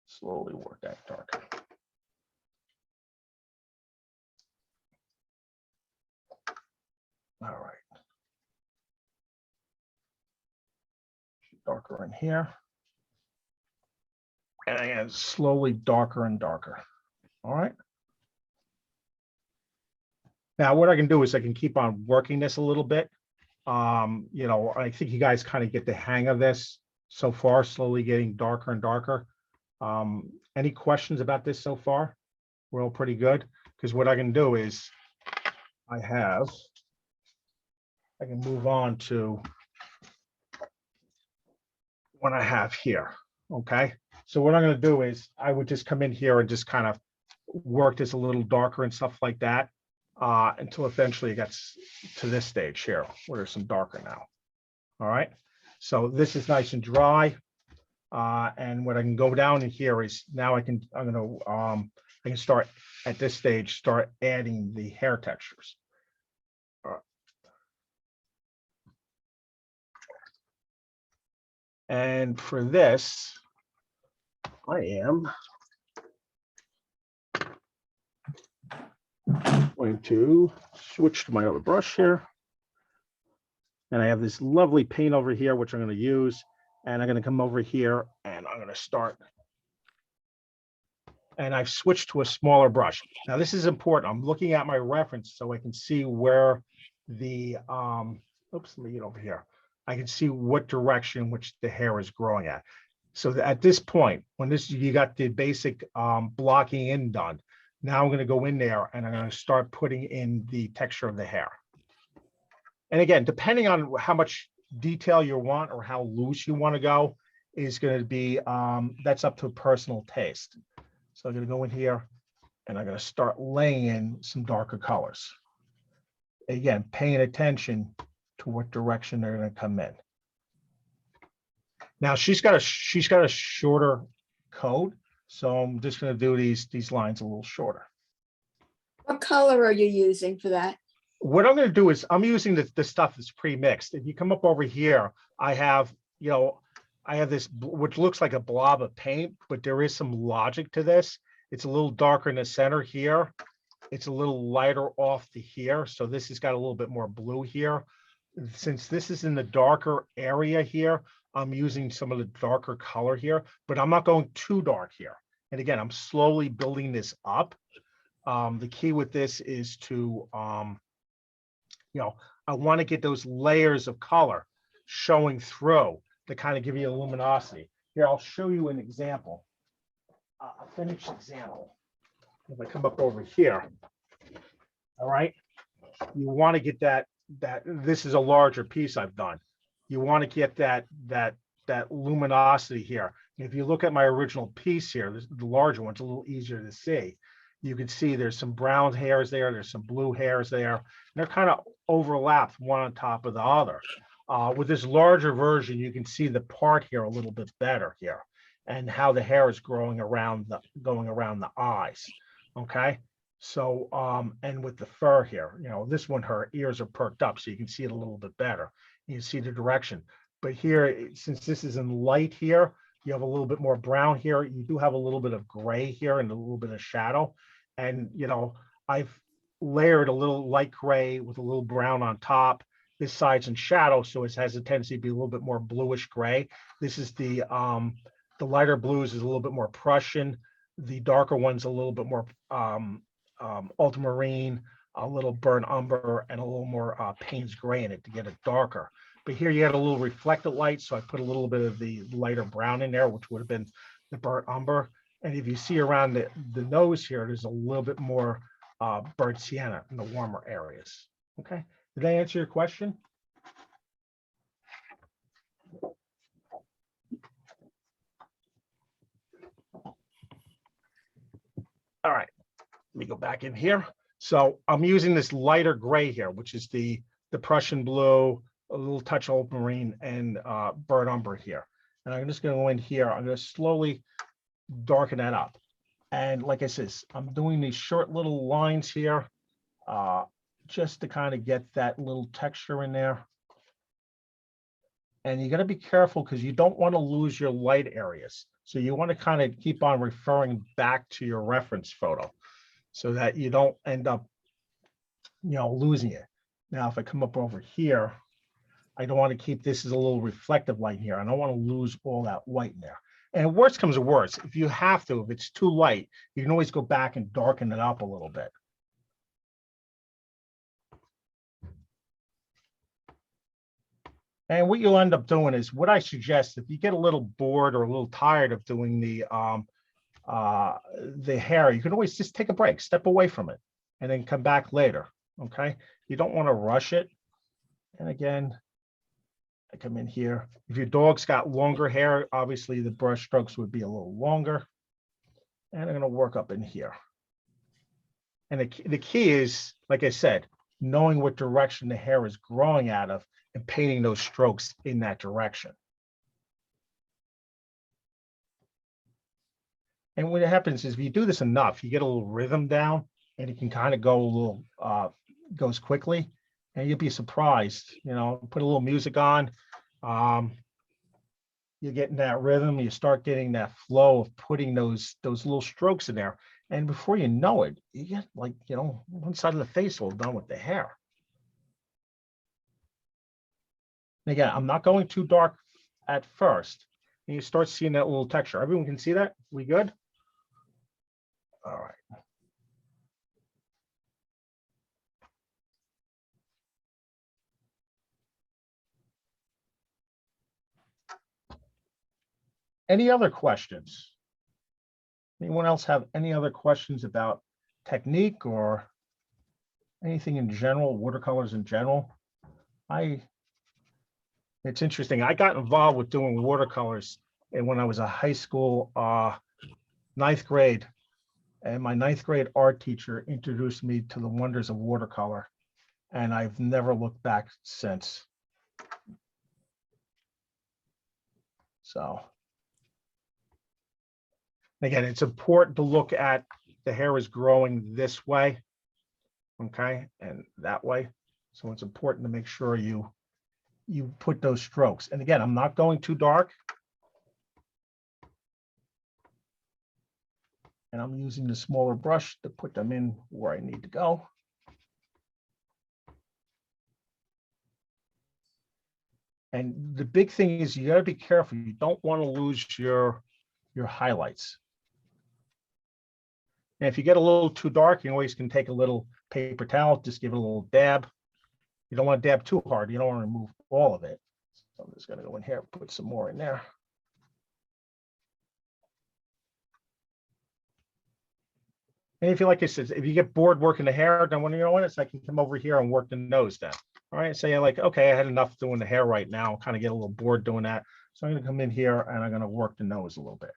Slowly work that darker. All right. Darker in here. And again, slowly darker and darker. All right. Now what I can do is I can keep on working this a little bit. I think you guys kind of get the hang of this so far, slowly getting darker and darker. Any questions about this so far? We're all pretty good, because what I can do is I can move on to what I have here. Okay, so what I'm going to do is I would just come in here and just kind of work this a little darker and stuff like that until eventually it gets to this stage here where there's some darker now. All right, so this is nice and dry. And what I can go down in here is now I can start at this stage, start adding the hair textures. And for this, I am going to switch to my other brush here. And I have this lovely paint over here, which I'm going to use. And I'm going to come over here and I'm going to start. And I've switched to a smaller brush. Now, this is important. I'm looking at my reference so I can see where the, oops, let me get over here. I can see what direction which the hair is growing at. So at this point, when you got the basic blocking in done, now I'm going to go in there and I'm going to start putting in the texture of the hair. And again, depending on how much detail you want or how loose you want to go is going to be, that's up to personal taste. So I'm going to go in here and I'm going to start laying in some darker colors. Again, paying attention to what direction they're going to come in. Now she's got a shorter coat, so I'm just going to do these lines a little shorter. What color are you using for that? What I'm going to do is I'm using the stuff that's pre-mixed. If you come up over here, I have this which looks like a blob of paint, but there is some logic to this. It's a little darker in the center here. It's a little lighter off to here. So this has got a little bit more blue here. Since this is in the darker area here, I'm using some of the darker color here, but I'm not going too dark here. And again, I'm slowly building this up. The key with this is to, I want to get those layers of color showing through to kind of give you a luminosity. Here, I'll show you an example, a finished example. If I come up over here, all right, you want to get that this is a larger piece I've done. You want to get that luminosity here. If you look at my original piece here, the larger one's a little easier to see. You can see there's some brown hairs there, there's some blue hairs there, and they're kind of overlapped one on top of the other. With this larger version, you can see the part here a little bit better here, and how the hair is going around the eyes. Okay, so and with the fur here, this one, her ears are perked up, so you can see it a little bit better. You can see the direction. But here, since this is in light here, you have a little bit more brown here. You do have a little bit of gray here and a little bit of shadow. And, I've layered a little light gray with a little brown on top. This side's in shadow, so it has a tendency to be a little bit more bluish gray. This is the lighter blues is a little bit more Prussian. The darker one's a little bit more ultramarine, a little burnt umber, and a little more Payne's gray in it to get it darker. But here you had a little reflected light, so I put a little bit of the lighter brown in there, which would have been the burnt umber. And if you see around the nose here, there's a little bit more burnt sienna in the warmer areas. Okay, did I answer your question? All right, let me go back in here. So I'm using this lighter gray here, which is the Prussian blue, a little touch of ultramarine and burnt umber here. And I'm just gonna go in here, I'm gonna slowly darken that up. And like I said, I'm doing these short little lines here, just to kind of get that little texture in there. And you got to be careful because you don't want to lose your light areas. So you want to kind of keep on referring back to your reference photo so that you don't end up, losing it. Now, if I come up over here, I don't want to keep this as a little reflective light here. I don't want to lose all that white in there. And worst comes to worst, if you have to, if it's too light, you can always go back and darken it up a little bit. And what you'll end up doing is what I suggest, if you get a little bored or a little tired of doing the hair, you can always just take a break, step away from it, and then come back later. Okay. You don't want to rush it. And again, I come in here. If your dog's got longer hair, obviously the brush strokes would be a little longer. And I'm going to work up in here. And the key is, like I said, knowing what direction the hair is growing out of and painting those strokes in that direction. And what happens is if you do this enough, you get a little rhythm down and it can kind of go a little, goes quickly. And you'll be surprised, put a little music on. You're getting that rhythm. You start getting that flow of putting those little strokes in there. And before you know it, you get like, one side of the face all done with the hair. And again, I'm not going too dark at first. And you start seeing that little texture. Everyone can see that? We good? All right. Any other questions? Anyone else have any other questions about technique or anything in general, watercolors in general? It's interesting. I got involved with doing watercolors and when I was a high school, 9th grade, and my 9th grade art teacher introduced me to the wonders of watercolor, and I've never looked back since. So. Again, it's important to look at the hair is growing this way, okay, and that way. So it's important to make sure you put those strokes. And again, I'm not going too dark. And I'm using the smaller brush to put them in where I need to go. And the big thing is you got to be careful. You don't want to lose your highlights. And if you get a little too dark, you always can take a little paper towel, just give it a little dab. You don't want to dab too hard. You don't want to remove all of it. So I'm just going to go in here and put some more in there. And if you, like I said, if you get bored working the hair, then when you're on it, so I can come over here and work the nose then. All right, so you're like, okay, I had enough doing the hair right now, kind of get a little bored doing that. So I'm going to come in here and I'm going to work the nose a little bit.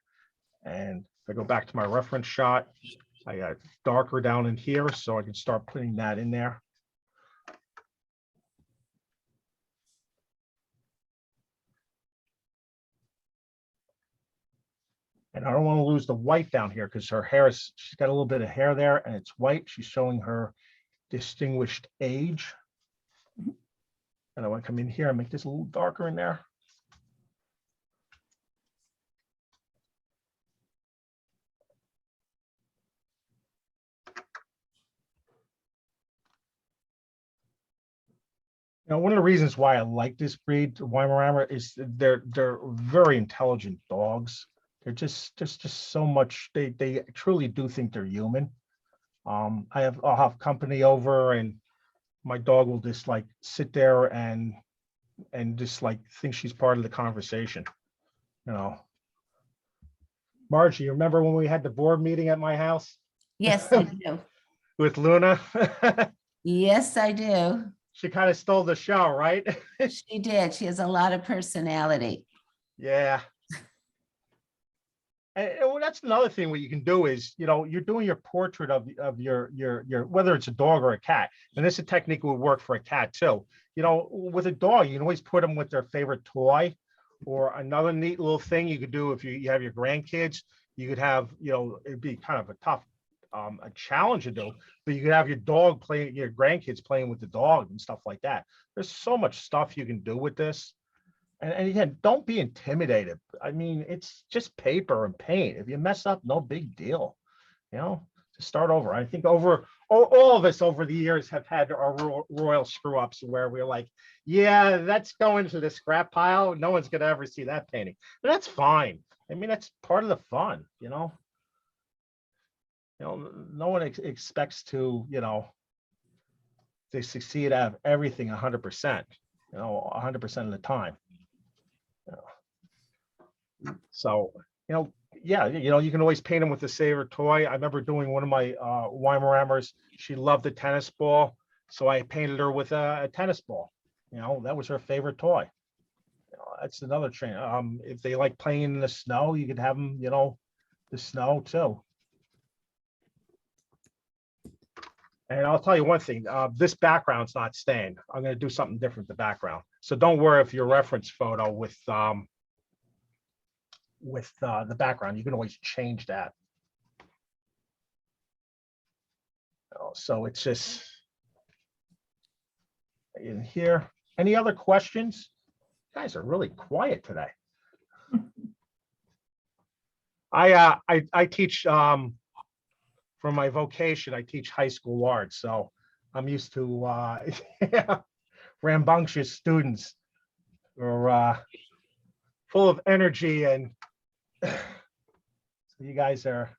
And if I go back to my reference shot, I got darker down in here, so I can start putting that in there. And I don't want to lose the white down here because her hair is, she's got a little bit of hair there and it's white. She's showing her distinguished age. And I want to come in here and make this a little darker in there. Now, one of the reasons why I like this breed, Weimaraner, is they're very intelligent dogs. They're just so much. They truly do think they're human. I'll have company over, and my dog will just like sit there and just like think she's part of the conversation. Margie, you remember when we had the board meeting at my house? Yes, I do. With Luna? Yes, I do. She kind of stole the show, right? She did. She has a lot of personality. Yeah. well, that's another thing what you can do is, you're doing your portrait of your, whether it's a dog or a cat. And this is a technique would work for a cat too. With a dog, you can always put them with their favorite toy. Or another neat little thing you could do if you have your grandkids, you could have, it'd be kind of a tough a challenge to do, but you could have your dog playing, your grandkids playing with the dog and stuff like that. There's so much stuff you can do with this. And again, don't be intimidated. I mean, it's just paper and paint. If you mess up, no big deal. To start over. I think all of us over the years have had our royal screw ups where we're like, yeah, that's going to the scrap pile. No one's going to ever see that painting. But that's fine. I mean, that's part of the fun, no one expects to succeed at everything 100%, 100% of the time. So, yeah, you can always paint them with a favorite toy. I remember doing one of my Weimarammers. She loved the tennis ball, so I painted her with a tennis ball. That was her favorite toy. That's another train. If they like playing in the snow, you could have them, the snow too. And I'll tell you one thing, this background's not staying. I'm going to do something different with the background. So don't worry if your reference photo with the background, you can always change that. So it's just in here. Any other questions? You guys are really quiet today. I teach for my vocation. I teach high school art, so I'm used to rambunctious students who are full of energy, and so you guys are.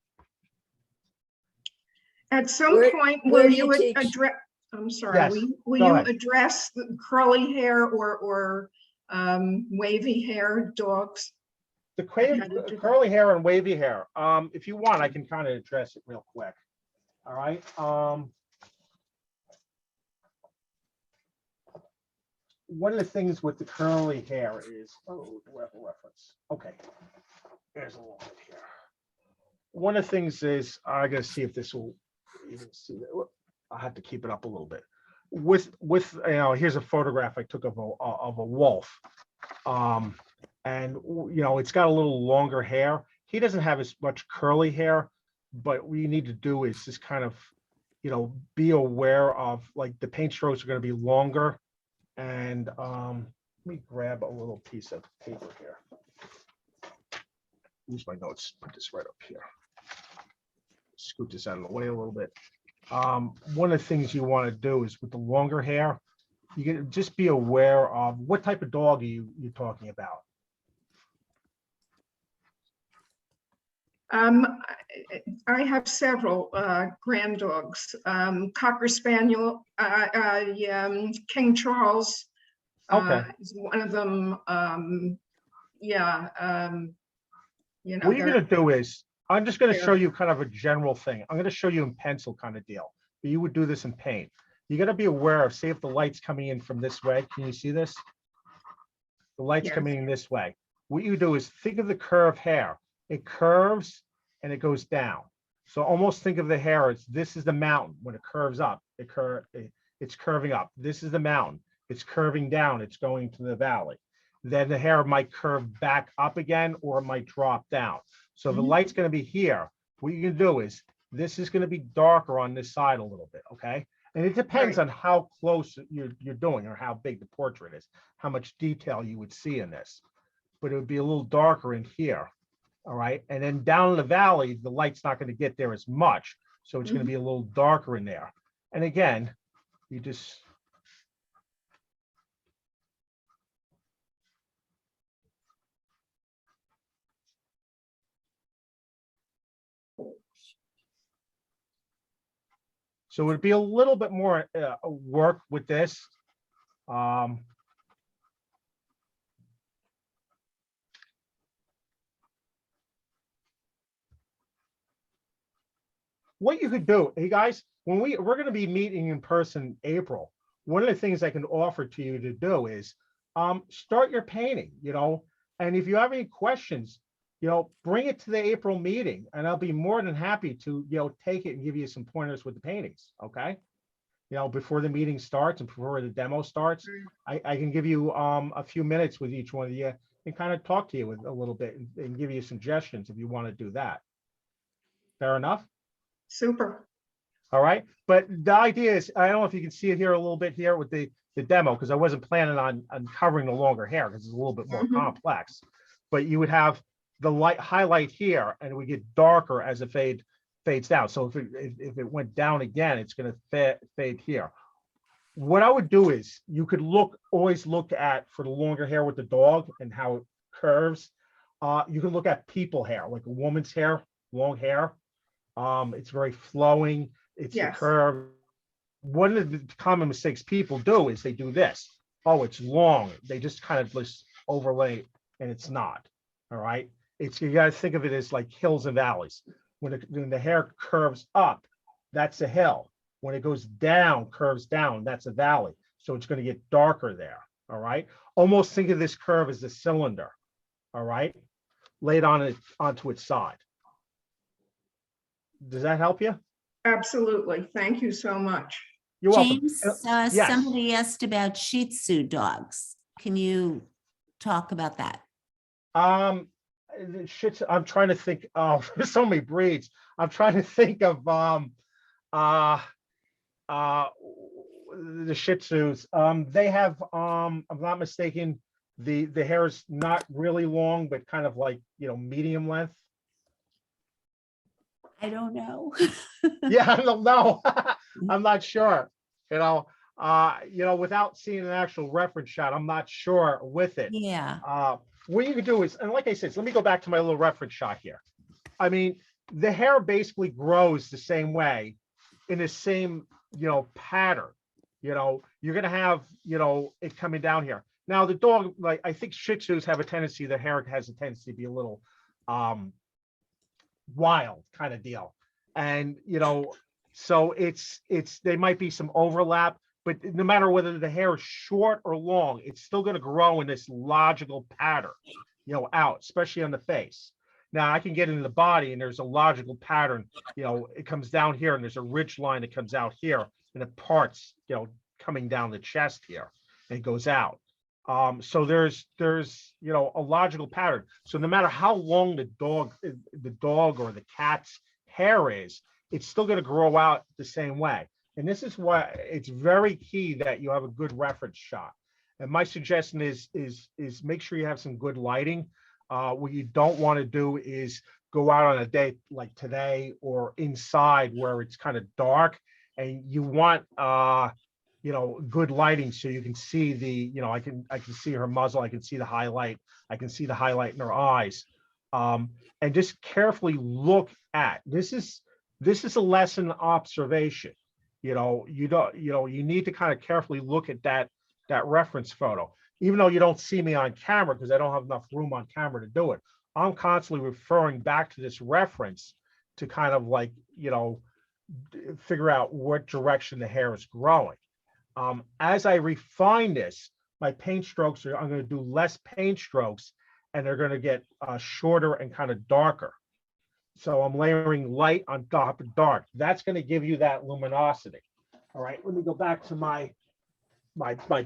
At some Where- point, where will do you you teach? address, I'm sorry, Yes, will go you ahead. address the curly hair or wavy hair dogs? The How to do that. curly hair and wavy hair. If you want, I can kind of address it real quick. All right. One of the things with the curly hair is, do I have a reference? Okay. There's a little bit here. One of the things is, I gotta see if this will even see that. I'll have to keep it up a little bit. With here's a photograph I took of a wolf. And it's got a little longer hair. He doesn't have as much curly hair, but what you need to do is just kind of, be aware of, like, the paint strokes are going to be longer. And let me grab a little piece of paper here. Use my notes, put this right up here. Scoot this out of the way a little bit. One of the things you want to do is with the longer hair, you can just be aware of what type of dog you're talking about. I have several grand dogs, Cocker Spaniel, King Charles. Okay. Is one of them. What you're going to do is, I'm just going to There. show you kind of a general thing. I'm going to show you in pencil kind of deal. But you would do this in paint. You got to be aware of, say if the light's coming in from this way, can you see this? The light's Yes. coming in this way. What you do is think of the curved hair. It curves and it goes down. So almost think of the hair as this is the mountain. When it curves up, it's curving up. This is the mountain. It's curving down. It's going to the valley. Then the hair might curve back up again, or it might drop down. So if the light's going to be here, what you can do is this is going to be darker on this side a little bit, okay? And it depends Right. on how close you're doing or how big the portrait is, how much detail you would see in this. But it would be a little darker in here, all right? And then down in the valley, the light's not going to get there as much. So it's going to be a little darker in there. And again, you just... So it would be a little bit more work with this. What you could do, hey guys, when we're going to be meeting in person in April, one of the things I can offer to you to do is start your painting, and if you have any questions, bring it to the April meeting and I'll be more than happy to, take it and give you some pointers with the paintings, okay? Before the meeting starts and before the demo starts, I can give you a few minutes with each one of you and kind of talk to you with a little bit and give you suggestions if you want to do that. Fair enough? Super. All right. But the idea is, I don't know if you can see it here a little bit here with the demo, because I wasn't planning on covering the longer hair because it's a little bit more Mhm. complex. But you would have the light highlight here and it would get darker as it fades down. So if it went down again, it's going to fade here. What I would do is you could always look at, for the longer hair with the dog and how it curves. You can look at people hair, like a woman's hair, long hair. It's very flowing. It's the Yes. curve. One of the common mistakes people do is they do this. Oh, it's long. They just kind of just overlay it, and it's not. All right. You got to think of it as like hills and valleys. When the hair curves up, that's a hill. When it goes down, curves down, that's a valley. So it's going to get darker there. All right. Almost think of this curve as a cylinder. All right. Laid onto its side. Does that help you? Absolutely. Thank you so much. You're welcome. James, Yes. somebody asked about Shih Tzu dogs. Can you talk about that? The Shih Tzu, I'm trying to think. Oh, there's so many breeds. I'm trying to think of the Shih Tzus. They have I'm not mistaken, the hair is not really long, but kind of like medium length. I don't know. Yeah, I don't know. I'm not sure. Without seeing an actual reference shot, I'm not sure with it. Yeah. What you can do is, and like I said, let me go back to my little reference shot here. I mean, the hair basically grows the same way in the same, pattern. You're going to have, it coming down here. Now, the dog, like, I think Shih Tzus have a tendency, the hair has a tendency to be a little wild kind of deal. And, so there might be some overlap, but no matter whether the hair is short or long, it's still going to grow in this logical pattern, out, especially on the face. Now I can get into the body and there's a logical pattern, it comes down here and there's a ridge line that comes out here and it parts, coming down the chest here and it goes out. So there's a logical pattern. So no matter how long the dog or the cat's hair is, it's still going to grow out the same way. And this is why it's very key that you have a good reference shot. And my suggestion is make sure you have some good lighting. What you don't want to do is go out on a day like today or inside where it's kind of dark, and you want good lighting so you can see I can see her muzzle, I can see the highlight, I can see the highlight in her eyes. And just carefully look at this is a lesson in observation. You need to kind of carefully look at that reference photo, even though you don't see me on camera because I don't have enough room on camera to do it. I'm constantly referring back to this reference to kind of like, figure out what direction the hair is growing. As I refine this, my paint strokes I'm going to do less paint strokes and they're going to get shorter and kind of darker. So I'm layering light on top of dark. That's going to give you that luminosity. All right, let me go back to my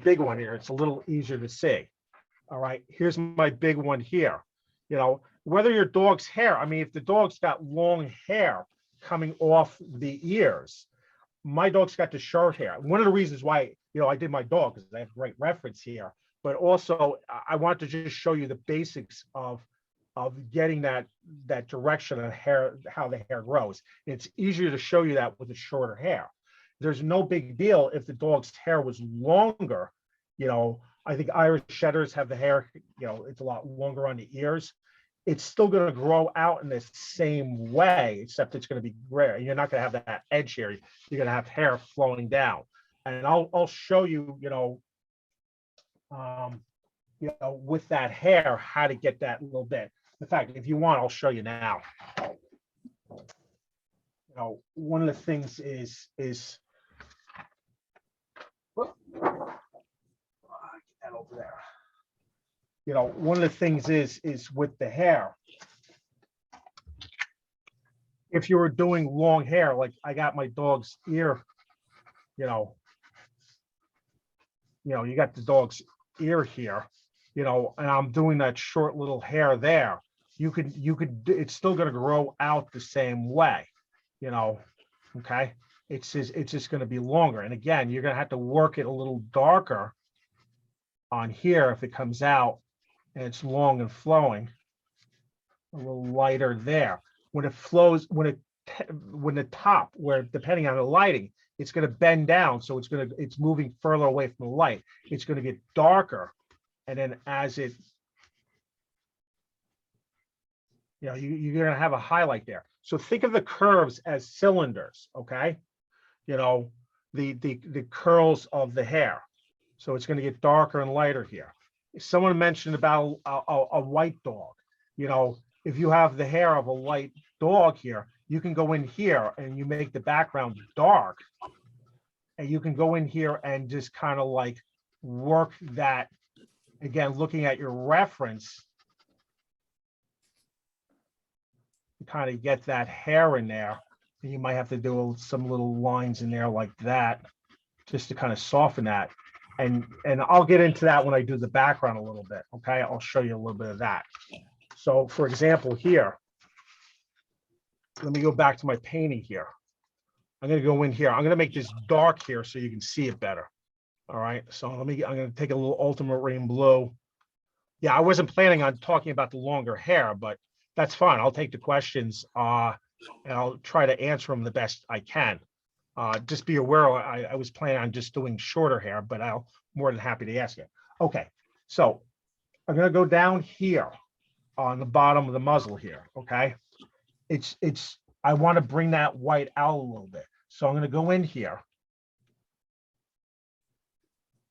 big one here. It's a little easier to see. All right, here's my big one here. Whether your dog's hair, I mean, if the dog's got long hair coming off the ears, my dog's got the short hair. One of the reasons why, I did my dog, because I have great reference here, but also I want to just show you the basics of getting that direction of hair, how the hair grows. It's easier to show you that with the shorter hair. There's no big deal if the dog's hair was longer. I think Irish Setters have the hair, it's a lot longer on the ears. It's still going to grow out in the same way, except it's going to be gray. You're not going to have that edge here. You're going to have hair flowing down. And I'll show you, with that hair, how to get that little bit. In fact, if you want, I'll show you now. One of the things is get that over there. One of the things is with the hair, if you were doing long hair, like I got my dog's ear, you know, you got the dog's ear here, and I'm doing that short little hair there. You could, it's still going to grow out the same way, okay? It's just going to be longer. And again, you're going to have to work it a little darker on here if it comes out and it's long and flowing, a little lighter there. When it flows, when the top, where depending on the lighting, it's going to bend down, so it's moving further away from the light. It's going to get darker, and then as it, you're going to have a highlight there. So think of the curves as cylinders, okay? The curls of the hair. So it's going to get darker and lighter here. Someone mentioned about a white dog. If you have the hair of a white dog here, you can go in here and you make the background dark. And you can go in here and just kind of like work that, again, looking at your reference, you kind of get that hair in there. And you might have to do some little lines in there like that, just to kind of soften that. And I'll get into that when I do the background a little bit, okay? I'll show you a little bit of that. So for example, here, let me go back to my painting here. I'm going to go in here. I'm going to make this dark here so you can see it better. All right. So I'm going to take a little ultramarine blue. Yeah, I wasn't planning on talking about the longer hair, but that's fine. I'll take the questions and I'll try to answer them the best I can. Just be aware, I was planning on just doing shorter hair, but I'll more than happy to ask it. Okay. So I'm going to go down here on the bottom of the muzzle here. Okay. I want to bring that white out a little bit. So I'm going to go in here.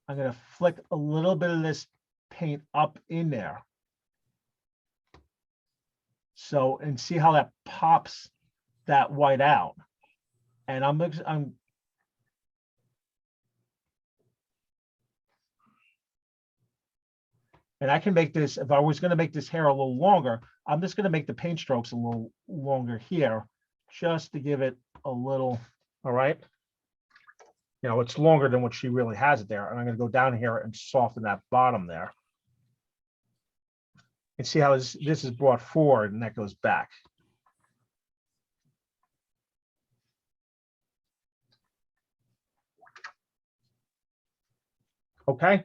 I'm going to flick a little bit of this paint up in there. So, and see how that pops that white out. And and I can make this, if I was going to make this hair a little longer, I'm just going to make the paint strokes a little longer here, just to give it a little, all right. It's longer than what she really has it there. And I'm going to go down here and soften that bottom there. And see how this is brought forward and that goes back. Okay.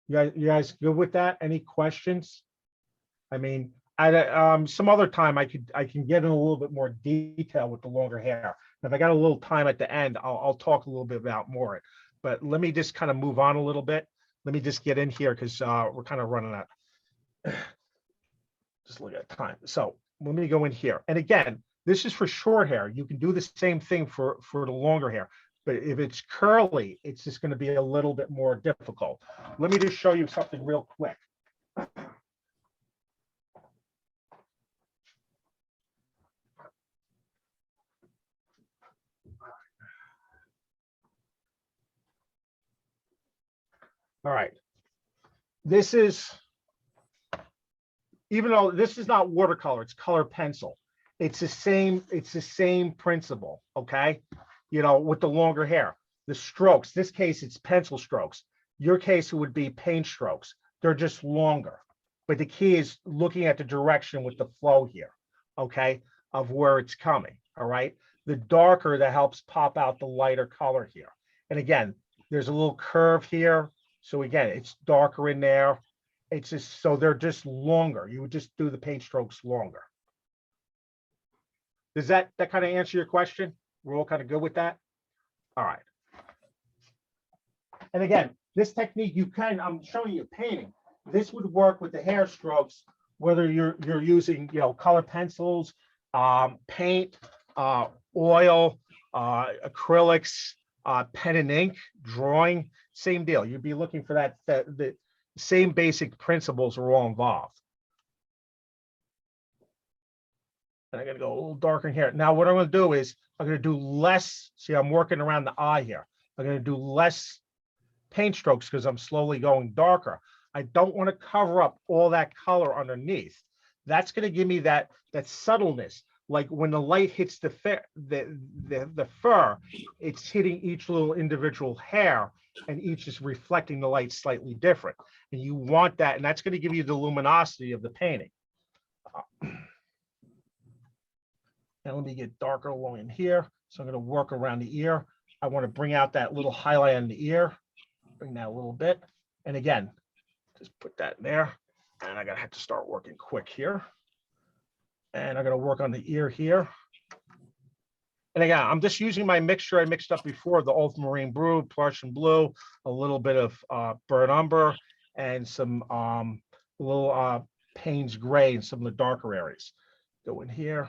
You guys good with that? Any questions? I mean, some other time I can get in a little bit more detail with the longer hair. And if I got a little time at the end, I'll talk a little bit about more. But let me just kind of move on a little bit. Let me just get in here because we're kind of running out. Just look at time. So let me go in here. And again, this is for short hair. You can do the same thing for the longer hair. But if it's curly, it's just going to be a little bit more difficult. Let me just show you something real quick. All right. This is, even though this is not watercolor, it's color pencil. It's the same principle, okay? With the longer hair, the strokes, this case, it's pencil strokes. Your case, it would be paint strokes. They're just longer. But the key is looking at the direction with the flow here, okay, of where it's coming, all right? The darker, that helps pop out the lighter color here. And again, there's a little curve here. So again, it's darker in there. It's just, so they're just longer. You would just do the paint strokes longer. Does that kind of answer your question? We're all kind of good with that? All right. And again, this technique, I'm showing you painting. This would work with the hair strokes, whether you're using, color pencils, paint, oil, acrylics, pen and ink, drawing, same deal. You'd be looking for that the same basic principles are all involved. And I'm going to go a little darker in here. Now, what I'm going to do is I'm going to do less. See, I'm working around the eye here. I'm going to do less paint strokes because I'm slowly going darker. I don't want to cover up all that color underneath. That's going to give me that subtleness. Like when the light hits the fur, it's hitting each little individual hair, and each is reflecting the light slightly different. And you want that, and that's going to give you the luminosity of the painting. And let me get darker along in here. So I'm going to work around the ear. I want to bring out that little highlight on the ear. Bring that a little bit. And again, just put that in there. And I'm going to have to start working quick here. And I'm going to work on the ear here. And again, I'm just using my mixture I mixed up before, the ultramarine blue, Prussian blue, a little bit of burnt umber, and some little Payne's gray in some of the darker areas. Go in here.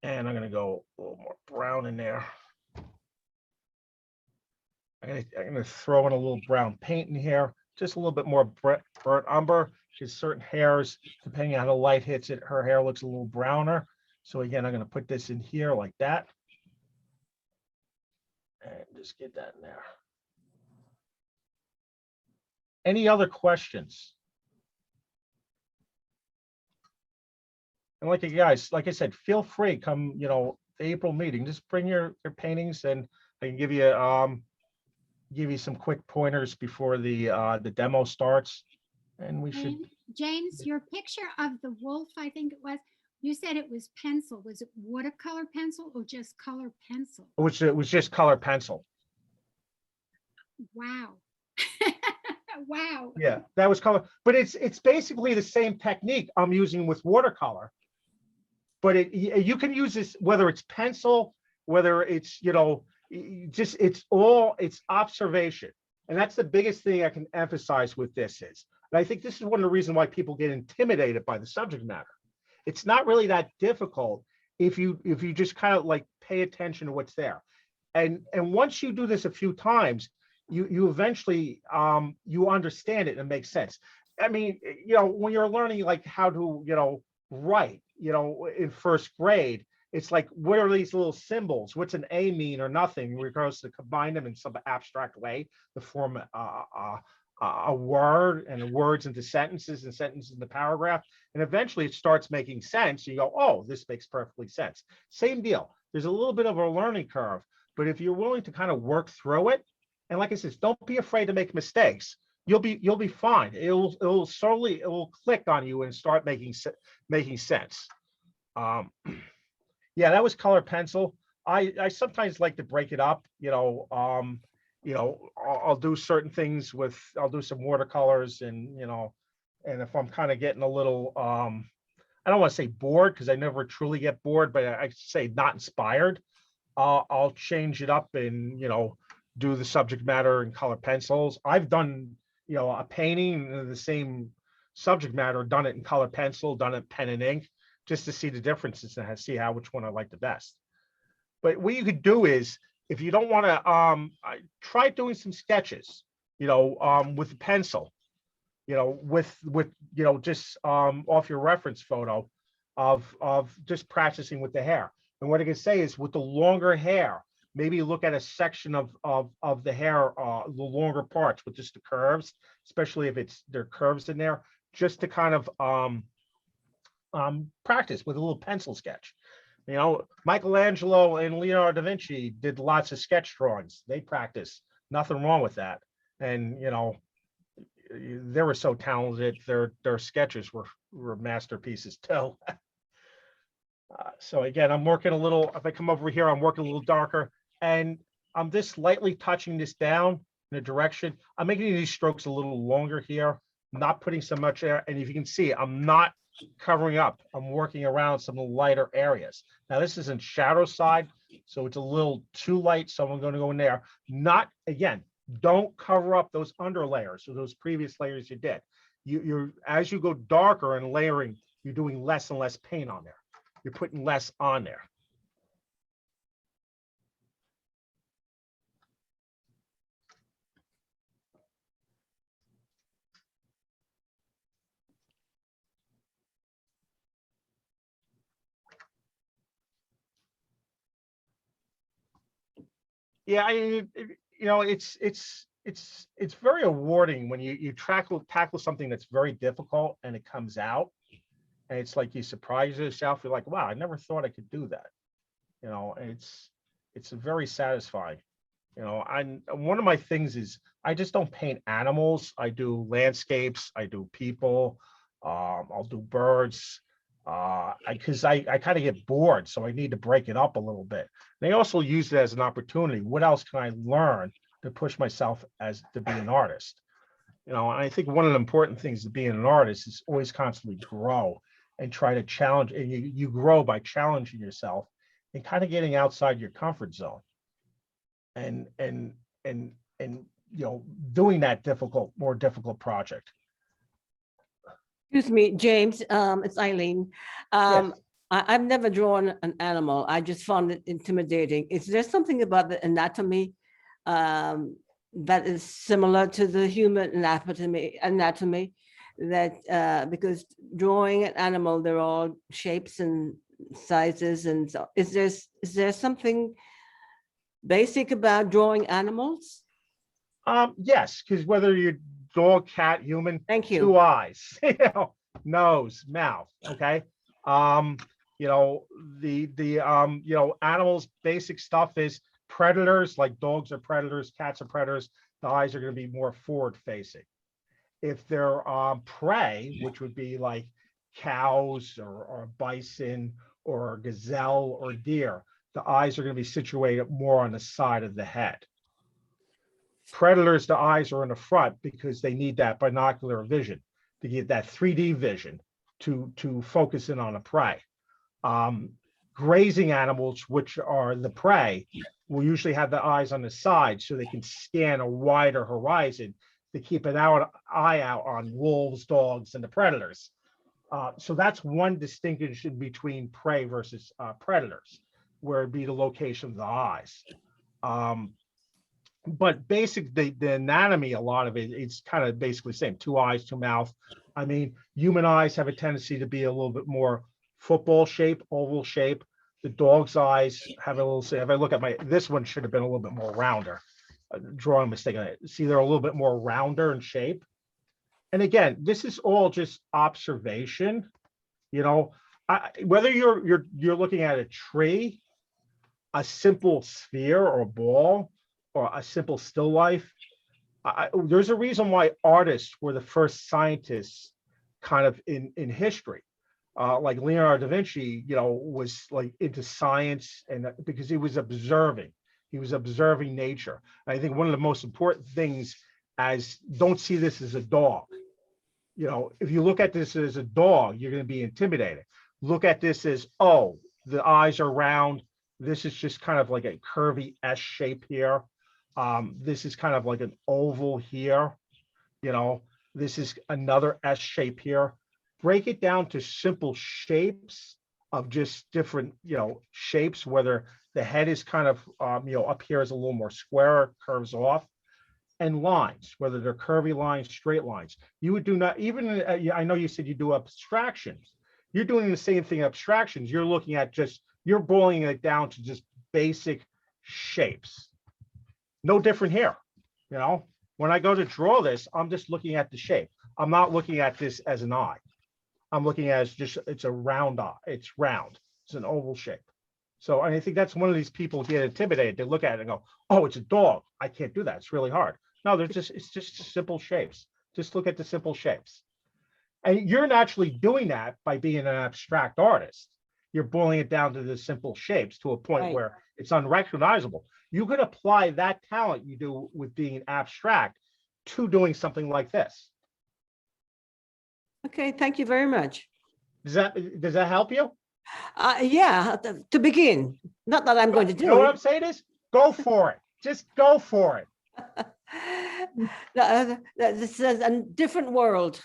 And I'm going to go a little more brown in there. I'm going to throw in a little brown paint in here, just a little bit more burnt umber, because certain hairs, depending on how the light hits it, her hair looks a little browner. So again, I'm going to put this in here like that. And just get that in there. Any other questions? And like you guys, like I said, feel free, come, the April meeting, just bring your paintings, and I can give you some quick pointers before the demo starts. And we should. James, your picture of the wolf, I think it was, you said it was pencil. Was it watercolor pencil or just color pencil? It was just color pencil. Wow. Wow. Yeah, that was color, but it's basically the same technique I'm using with watercolor. But you can use this whether it's pencil, whether it's it's observation, and that's the biggest thing I can emphasize with this is. And I think this is one of the reasons why people get intimidated by the subject matter. It's not really that difficult if you just kind of like pay attention to what's there, and once you do this a few times, you eventually you understand it and it makes sense. I mean, when you're learning like how to write, in first grade, it's like, what are these little symbols? What's an A mean or nothing? We're supposed to combine them in some abstract way to form a word, and words into sentences, and sentences into paragraph. And eventually it starts making sense. You go, oh, this makes perfectly sense. Same deal. There's a little bit of a learning curve, but if you're willing to kind of work through it, and like I said, don't be afraid to make mistakes. You'll be fine. It will click on you and start making sense. Yeah, that was color pencil. I sometimes like to break it up. I'll do certain things I'll do some watercolors, and and if I'm kind of getting a little I don't want to say bored, because I never truly get bored, but I say not inspired, I'll change it up and do the subject matter in color pencils. I've done a painting in the same subject matter, done it in color pencil, done it pen and ink, just to see the differences and see which one I like the best. But what you could do is, if you don't want to, try doing some sketches, with the pencil, with just off your reference photo of just practicing with the hair. And what I can say is, with the longer hair, maybe look at a section of the hair, the longer parts with just the curves, especially if there are curves in there, just to kind of practice with a little pencil sketch. Michelangelo and Leonardo da Vinci did lots of sketch drawings. They practiced. Nothing wrong with that. And they were so talented. Their sketches were masterpieces too. So again, I'm working a little. If I come over here, I'm working a little darker, and I'm just lightly touching this down in a direction. I'm making these strokes a little longer here, not putting so much air. And if you can see, I'm not covering up. I'm working around some of the lighter areas. Now this is in shadow side, so it's a little too light. So I'm going to go in there. Not again. Don't cover up those under layers or those previous layers you did. You're as you go darker and layering, you're doing less and less paint on there. You're putting less on there. Yeah, it's it's very rewarding when you tackle something that's very difficult and it comes out, and it's like you surprise yourself. You're like, wow, I never thought I could do that. And it's very satisfying. And one of my things is I just don't paint animals. I do landscapes. I do people. I'll do birds. Because I kind of get bored, so I need to break it up a little bit. They also use it as an opportunity. What else can I learn to push myself as to be an artist? And I think one of the important things to being an artist is always constantly grow and try to challenge. And you grow by challenging yourself and kind of getting outside your comfort zone. And doing that more difficult project. Excuse me, James, it's Eileen. Yes. I've never drawn an animal. I just found it intimidating. Is there something about the anatomy that is similar to the human anatomy that because drawing an animal, they're all shapes and sizes, and so is there something basic about drawing animals? Yes, because whether you're dog, cat, human, Thank you. two eyes, nose, mouth. Okay. Animals' basic stuff is predators, like dogs are predators, cats are predators. The eyes are going to be more forward facing. If they're prey, which would be like cows or bison or gazelle or deer, the eyes are going to be situated more on the side of the head. Predators, the eyes are in the front because they need that binocular vision to get that 3D vision to focus in on a prey. Grazing animals, which are the prey, will usually have the eyes on the side so they can scan a wider horizon to keep an eye out on wolves, dogs, and the predators. So that's one distinction between prey versus predators, where it'd be the location of the eyes. But basically, the anatomy, a lot of it's kind of basically the same: two eyes, two mouth. I mean, human eyes have a tendency to be a little bit more football shape, oval shape. The dog's eyes have a little. If I look at this one should have been a little bit more rounder. Drawing mistake on it. See, they're a little bit more rounder in shape. And again, this is all just observation. Whether you're looking at a tree, a simple sphere or ball, or a simple still life. There's a reason why artists were the first scientists kind of in history. Like Leonardo da Vinci, was like into science, and because he was observing nature. And I think one of the most important things don't see this as a dog. If you look at this as a dog, you're going to be intimidated. Look at this as, oh, the eyes are round. This is just kind of like a curvy S shape here. This is kind of like an oval here. This is another S shape here. Break it down to simple shapes of just different, shapes, whether the head is kind of, up here is a little more square, curves off, and lines, whether they're curvy lines, straight lines. You would do not even, I know you said you do abstractions. You're doing the same thing, abstractions. You're looking at you're boiling it down to just basic shapes. No different here. When I go to draw this, I'm just looking at the shape. I'm not looking at this as an eye. I'm looking at it's a round eye. It's round. It's an oval shape. So I think that's one of these people get intimidated. They look at it and go, oh, it's a dog. I can't do that. It's really hard. No, it's just simple shapes. Just look at the simple shapes. And you're naturally doing that by being an abstract artist. You're boiling it down to the simple shapes to a point Right. where it's unrecognizable. You could apply that talent you do with being abstract to doing something like this. Okay, thank you very much. Does that help you? Yeah, to begin. Not that I'm going to You know what do I'm saying is, go for it. Just go for it. it. This is a different world.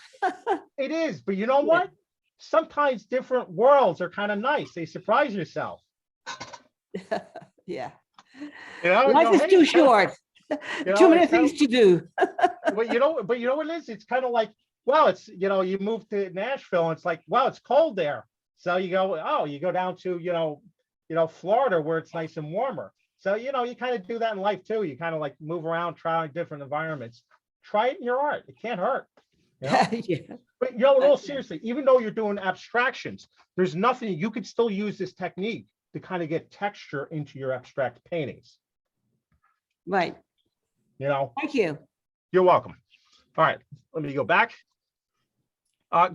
It is, but you know what? Sometimes different worlds are kind of nice. They surprise yourself. Yeah. Life Life is too short. Too many it's things to do. but you know what it is? It's kind of like, well, it's, you move to Nashville and it's like, wow, it's cold there. So you go down to, Florida where it's nice and warmer. So, you know, you kind of do that in life too. You kind of like move around, trying different environments. Try it in your art. It can't hurt. You know? Yeah. But you know, in all Okay. seriously, even though you're doing abstractions, there's nothing, you could still use this technique to kind of get texture into your abstract paintings. Right. You know, Thank you. you're welcome. All right, let me go back.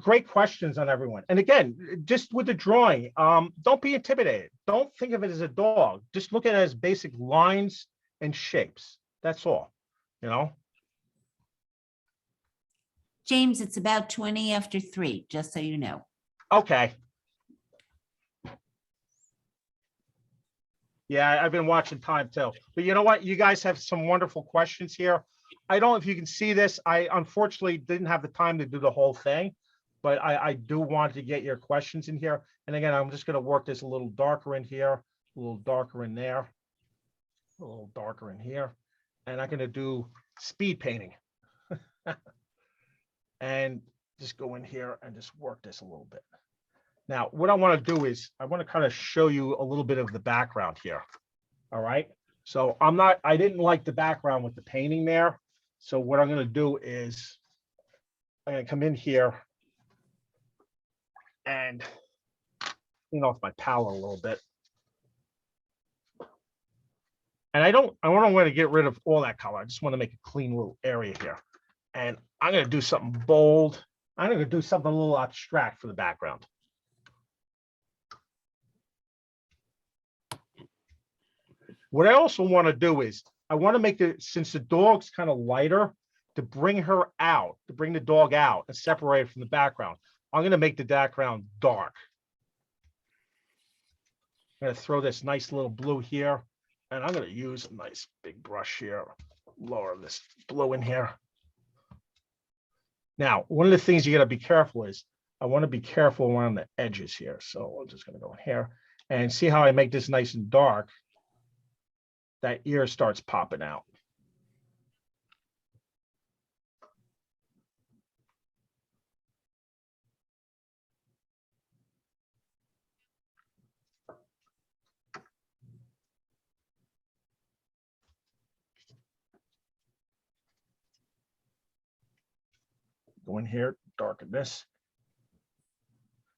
Great questions on everyone. And again, just with the drawing, don't be intimidated. Don't think of it as a dog. Just look at it as basic lines and shapes. That's all, you know? James, it's about 20 after 3, just so you know. Okay. Yeah, I've been watching time too. But you know what? You guys have some wonderful questions here. I don't know if you can see this. I unfortunately didn't have the time to do the whole thing, but I do want to get your questions in here. And again, I'm just going to work this a little darker in here, a little darker in there, a little darker in here. And I'm going to do speed painting. And just go in here and just work this a little bit. Now, what I want to do is I want to kind of show you a little bit of the background here. All right. So I didn't like the background with the painting there. So what I'm going to do is I'm going to come in here and clean off my palette a little bit. And I don't want to get rid of all that color. I just want to make a clean little area here. And I'm going to do something bold. I'm going to do something a little abstract for the background. What I also want to do is I want to make it, since the dog's kind of lighter, to bring her out, to bring the dog out and separate it from the background. I'm going to make the background dark. I'm going to throw this nice little blue here, and I'm going to use a nice big brush here, lower this blue in here. Now, one of the things you got to be careful is I want to be careful around the edges here. So I'm just going to go in here and see how I make this nice and dark. That ear starts popping out. Go in here, darken this.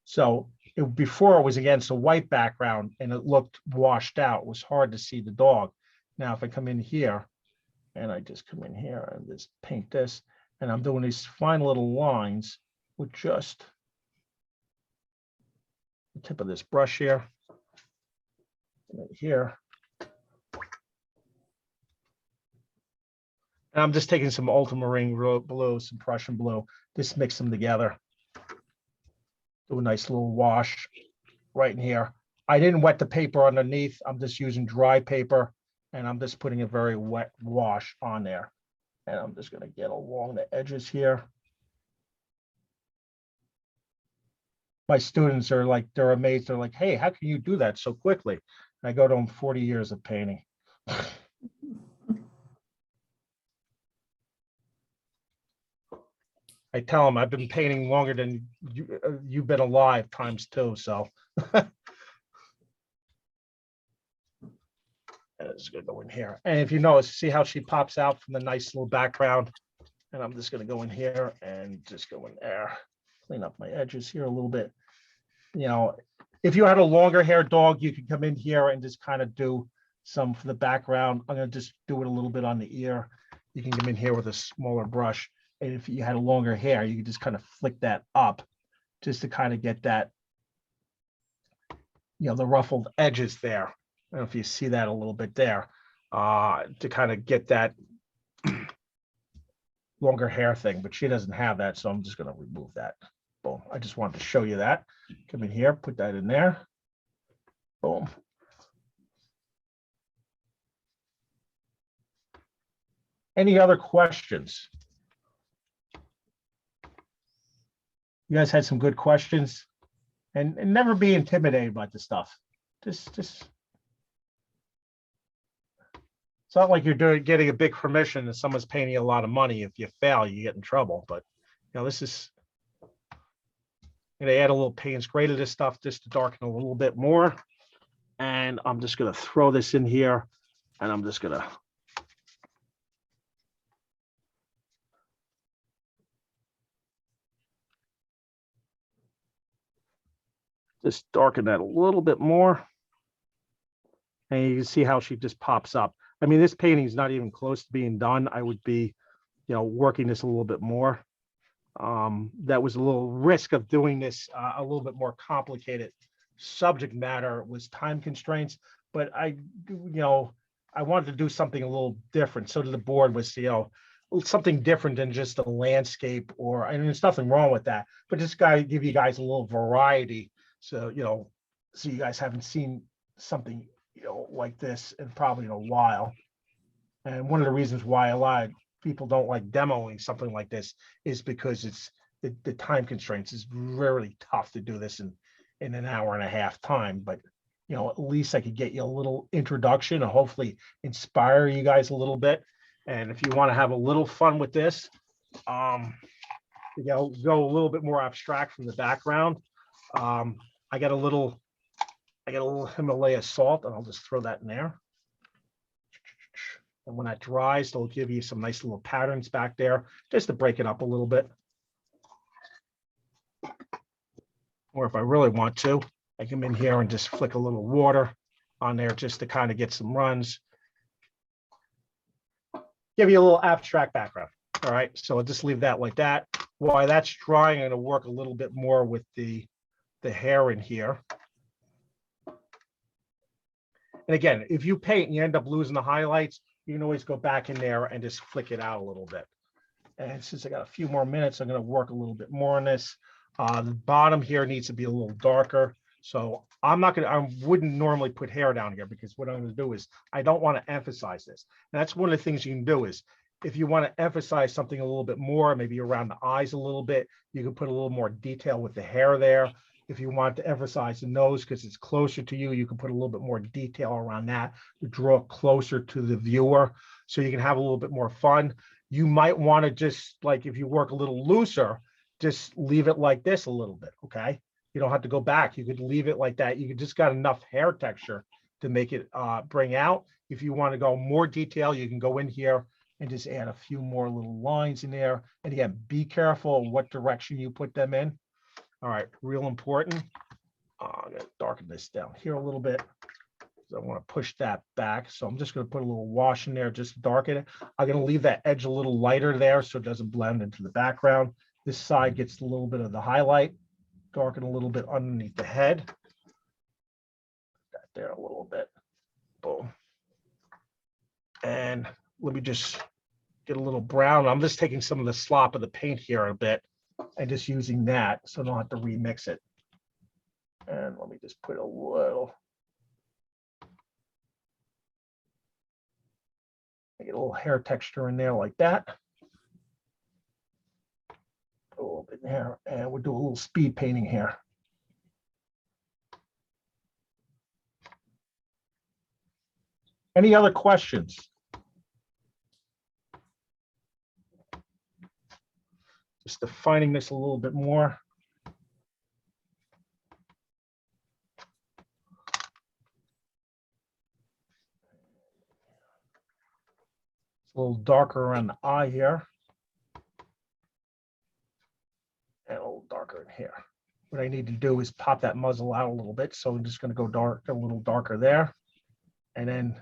So before it was against a white background and it looked washed out. It was hard to see the dog. Now, if I come in here and I just come in here and just paint this, and I'm doing these fine little lines with just the tip of this brush here, right here. And I'm just taking some ultramarine blue, some Prussian blue, just mix them together. Do a nice little wash right in here. I didn't wet the paper underneath. I'm just using dry paper, and I'm just putting a very wet wash on there. And I'm just going to get along the edges here. My students are like, they're amazed. They're like, hey, how can you do that so quickly? And I go to them, 40 years of painting. I tell them I've been painting longer than you've been alive ×2. So and it's going to go in here. And if you notice, see how she pops out from the nice little background. And I'm just going to go in here and just go in there, clean up my edges here a little bit. You know, if you had a longer hair dog, you could come in here and just kind of do some for the background. I'm going to just do it a little bit on the ear. You can come in here with a smaller brush. And if you had a longer hair, you could just kind of flick that up just to kind of get that, you know, the ruffled edges there. I don't know if you see that a little bit there, to kind of get that longer hair thing, but she doesn't have that. So I'm just going to remove that. Boom. I just wanted to show you that. Come in here, put that in there. Boom. Any other questions? You guys had some good questions, and never be intimidated by the stuff. Just it's not like you're getting a big permission and someone's paying you a lot of money. If you fail, you get in trouble. But you know, this is, I'm gonna add a little Payne's gray to this stuff just to darken a little bit more. And I'm just gonna throw this in here. And I'm just gonna just darken that a little bit more. And you can see how she just pops up. I mean, this painting is not even close to being done. I would be, working this a little bit more. That was a little risk of doing this a little bit more complicated subject matter was time constraints, but I wanted to do something a little different. So to the board was, something different than just a landscape and there's nothing wrong with that, but just give you guys a little variety. So, so you guys haven't seen something, like this in probably in a while. And one of the reasons why a lot of people don't like demoing something like this is because it's the time constraints is really tough to do this in an hour and a half time. But, at least I could get you a little introduction and hopefully inspire you guys a little bit. And if you want to have a little fun with this, go a little bit more abstract from the background. I got a little Himalaya salt, and I'll just throw that in there. And when that dries, it'll give you some nice little patterns back there, just to break it up a little bit. Or if I really want to, I come in here and just flick a little water on there just to kind of get some runs. Give you a little abstract background. All right, so I'll just leave that like that. While that's drying, I'm going to work a little bit more with the hair in here. And again, if you paint and you end up losing the highlights, you can always go back in there and just flick it out a little bit. And since I got a few more minutes, I'm going to work a little bit more on this. The bottom here needs to be a little darker. So I wouldn't normally put hair down here because what I'm going to do is I don't want to emphasize this. And that's one of the things you can do is if you want to emphasize something a little bit more, maybe around the eyes a little bit, you can put a little more detail with the hair there. If you want to emphasize the nose because it's closer to you, you can put a little bit more detail around that to draw closer to the viewer so you can have a little bit more fun. You might want to just, like, if you work a little looser, just leave it like this a little bit, okay? You don't have to go back. You could leave it like that. You could just got enough hair texture to make it bring out. If you want to go more detail, you can go in here and just add a few more little lines in there. And again, be careful what direction you put them in. All right, real important. I'm gonna darken this down here a little bit. I want to push that back. So I'm just gonna put a little wash in there, just to darken it. I'm gonna leave that edge a little lighter there so it doesn't blend into the background. This side gets a little bit of the highlight, darken a little bit underneath the head. That there a little bit, boom. And let me just get a little brown. I'm just taking some of the slop of the paint here a bit and just using that so I don't have to remix it. And let me just put a little, get a little hair texture in there like that. A little bit there, and we'll do a little speed painting here. Any other questions? Just defining this a little bit more. It's a little darker around the eye here. And a little darker in here. What I need to do is pop that muzzle out a little bit. So I'm just going to go dark, a little darker there. And then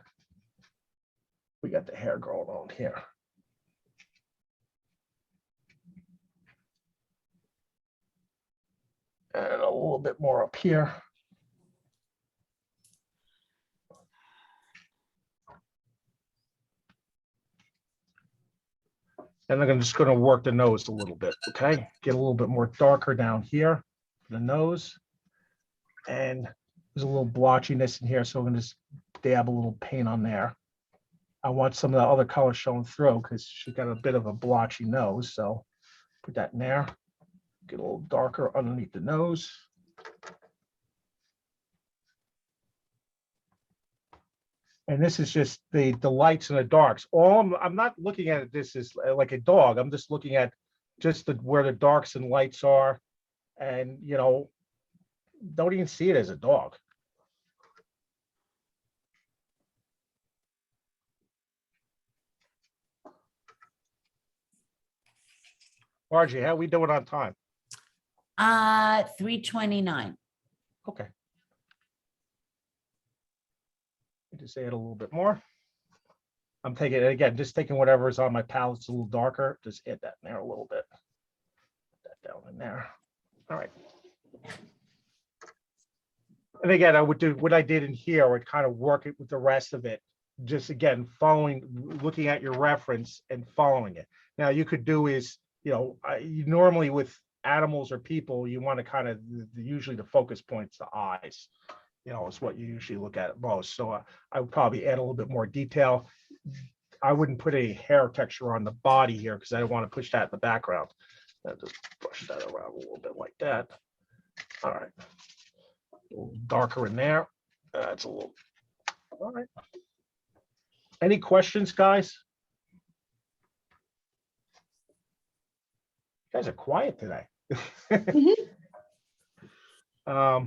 we got the hair growing on here. And a little bit more up here. And I'm just going to work the nose a little bit, okay? Get a little bit more darker down here for the nose. And there's a little blotchiness in here, so I'm going to just dab a little paint on there. I want some of the other color showing through because she's got a bit of a blotchy nose, so put that in there. Get a little darker underneath the nose. And this is just the lights and the darks. I'm not looking at this as like a dog. I'm just looking at just where the darks and lights are. And, don't even see it as a dog. Margie, how we doing on time? 3:29. Okay. Just add a little bit more. I'm taking it again, just taking whatever is on my palette. It's a little darker. Just add that in there a little bit. Put that down in there. All right. And again, I would do what I did in here. I would kind of work it with the rest of it. Just again, looking at your reference and following it. Now you could do is, you normally with animals or people, you want to kind of usually the focus points, the eyes, is what you usually look at most. So I would probably add a little bit more detail. I wouldn't put any hair texture on the body here because I don't want to push that in the background. I'll just brush that around a little bit like that. All right. A little darker in there. That's a little. All right. Any questions, guys? You guys are quiet today. I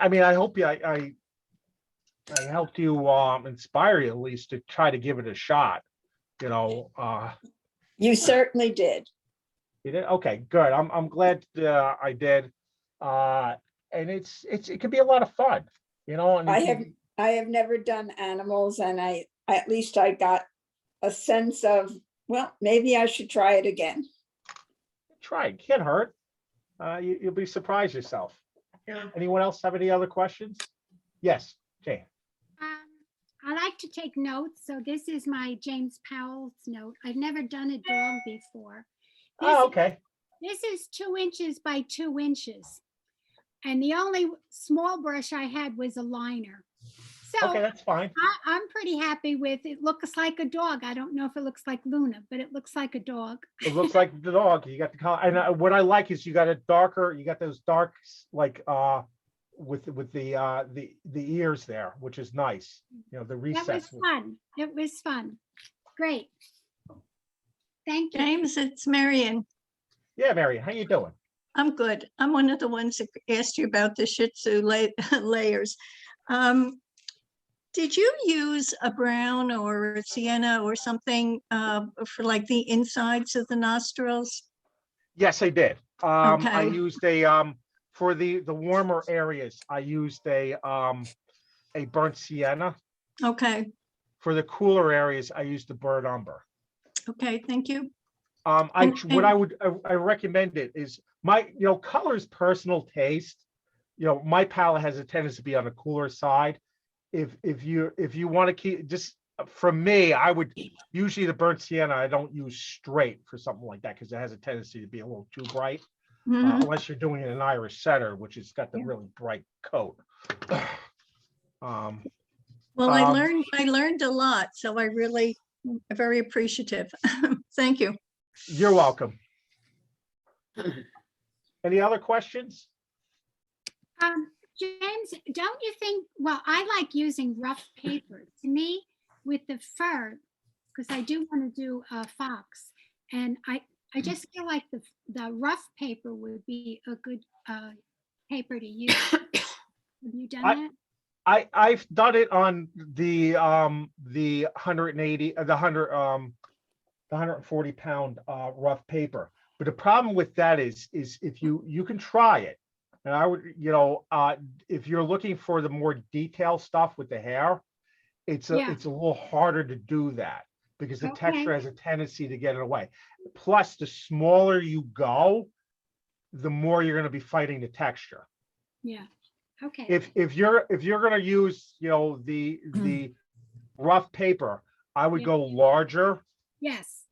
mean, I hope I helped you inspire you at least to try to give it a shot. You certainly did. You did? Okay, good. I'm glad I did. And it can be a lot of fun, And I have never done animals, and at least I got a sense of, well, maybe I should try it again. try it. Can't hurt. You'll be surprised yourself. Anyone else have any other questions? Yes, Jane. I like to take notes. So this is my James Powles note. I've never done a dog before. Oh, okay. This is 2 inches by 2 inches. And the only small brush I had was a liner. So Okay, that's fine. I'm pretty happy with it. Looks like a dog. I don't know if it looks like Luna, but it looks like a dog. It looks like the dog. You got the color, and what I like is you got a darker. You got those darks like with the ears there, which is nice. The recess. That was fun. It was fun. Great. Thank you. James, it's Marion. Yeah, Mary, how you doing? I'm good. I'm one of the ones that asked you about the Shih Tzu layers. Did you use a brown or a sienna or something for like the insides of the nostrils? Yes, I did. I Okay. used a for the warmer areas. I used a burnt sienna. Okay. For the cooler areas, I used the burnt umber. Okay, thank you. What I recommend it is my color is personal taste. My palette has a tendency to be on the cooler side. If you want to keep just from me, I would usually the burnt sienna I don't use straight for something like that because it has a tendency to be a little too bright. Mhm. Unless you're doing an Irish setter, which has got the Yeah. really bright coat. Well, I learned a lot, so I really am very appreciative. Thank you. You're welcome. Any other questions? James, don't you think, well, I like using rough paper. To me, with the fur, because I do want to do a fox, and I just feel like the rough paper would be a good paper to use. Have you done that? I've done it on the 180, the 140 pound rough paper. But the problem with that is if you can try it, and I would, if you're looking for the more detailed stuff with the hair, it's a little harder to do that because the texture has a tendency to get it away. Plus, the smaller you go, the more you're going to be fighting the texture. Yeah. Okay. If you're going to use, the rough paper, I would go larger. Yes.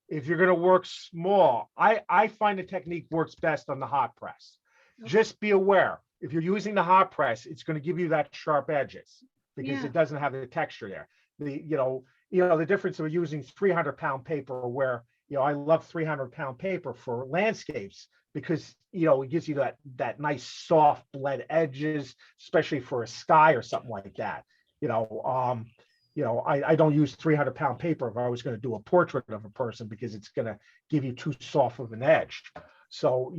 If you're going to work small, I find the technique works best on the hot press. Okay. Just be aware, if you're using the hot press, it's going to give you that sharp edges because it doesn't have the texture there. The difference of using 300-pound paper where, I love 300-pound paper for landscapes because, it gives you that nice soft bled edges, especially for a sky or something like that. I don't use 300-pound paper if I was going to do a portrait of a person because it's going to give you too soft of an edge. So,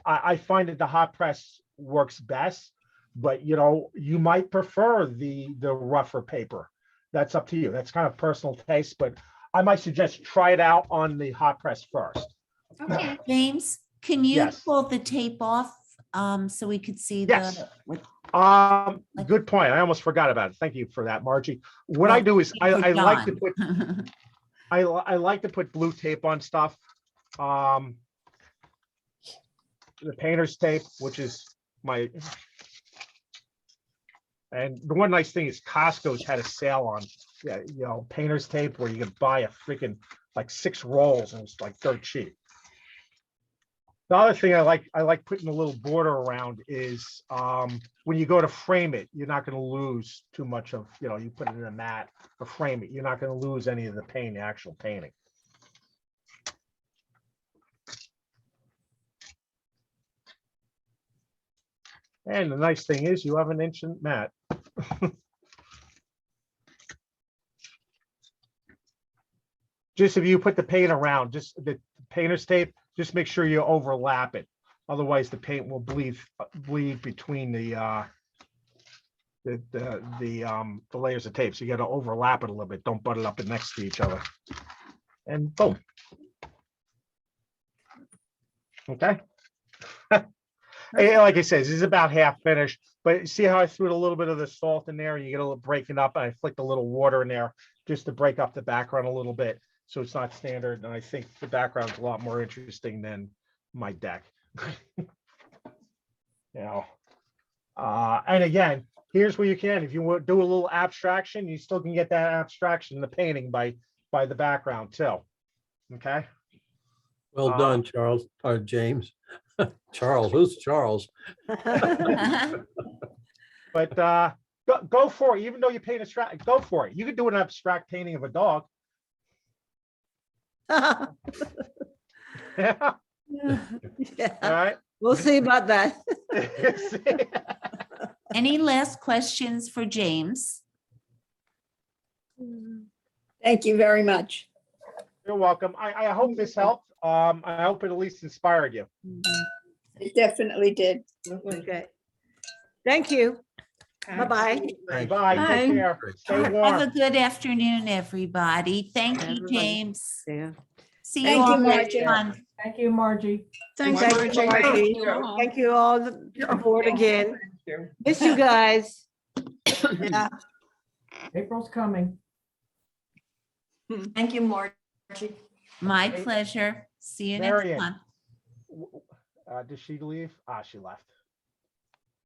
I find that the hot press works best, but, you might prefer the rougher paper. That's up to you. That's kind of personal taste, but I might suggest try it out on the hot press first. Okay, James, can you Yes. pull the tape off so we could see Yes. the? what- Good point. I almost forgot about it. Thank you for that, Margie. What I well, do is for I like to John. put I like to put blue tape on stuff. The painter's tape, which is my. And the one nice thing is Costco's had a sale on, painter's tape where you could buy a freaking like 6 rolls and it's like dirt cheap. The other thing I like putting a little border around is when you go to frame it, you're not going to lose too much of, you put it in a mat or frame it, you're not going to lose any of the paint, the actual painting. And the nice thing is you have an instant mat. Just if you put the paint around, just the painter's tape, just make sure you overlap it. Otherwise, the paint will bleed between the layers of tape. So you got to overlap it a little bit. Don't butt it up next to each other. And boom. Okay. And like I said, this is about half finished, but see how I threw a little bit of the salt in there and you get a little breaking up, and I flicked a little water in there just to break up the background a little bit. So it's not standard. And I think the background's a lot more interesting than my deck. And again, here's where you can, if you want to do a little abstraction, you still can get that abstraction in the painting by the background too. Okay. Well done, Charles, or James. Charles, who's Charles? But go for it. Even though you paint abstract, go for it. You could do an abstract painting of a dog. Yeah. All Yeah, right. we'll see about that. Any last questions for James? Thank you very much. You're welcome. I hope this helped. I hope it at least inspired you. It definitely did. Okay. Thank you. Bye-bye. Thanks. Bye. Bye. Take care. Stay Have a warm. good afternoon, everybody. Thank you, Everybody. James. Yeah. See you Thank you, all next Margie. month. Thank you, Margie. Thanks, Thank you, Margie. Margie. Thank you all aboard again. Miss you guys. Yeah. April's coming. Thank you, Margie. My pleasure. See you next Marion. month. Did she leave? She left.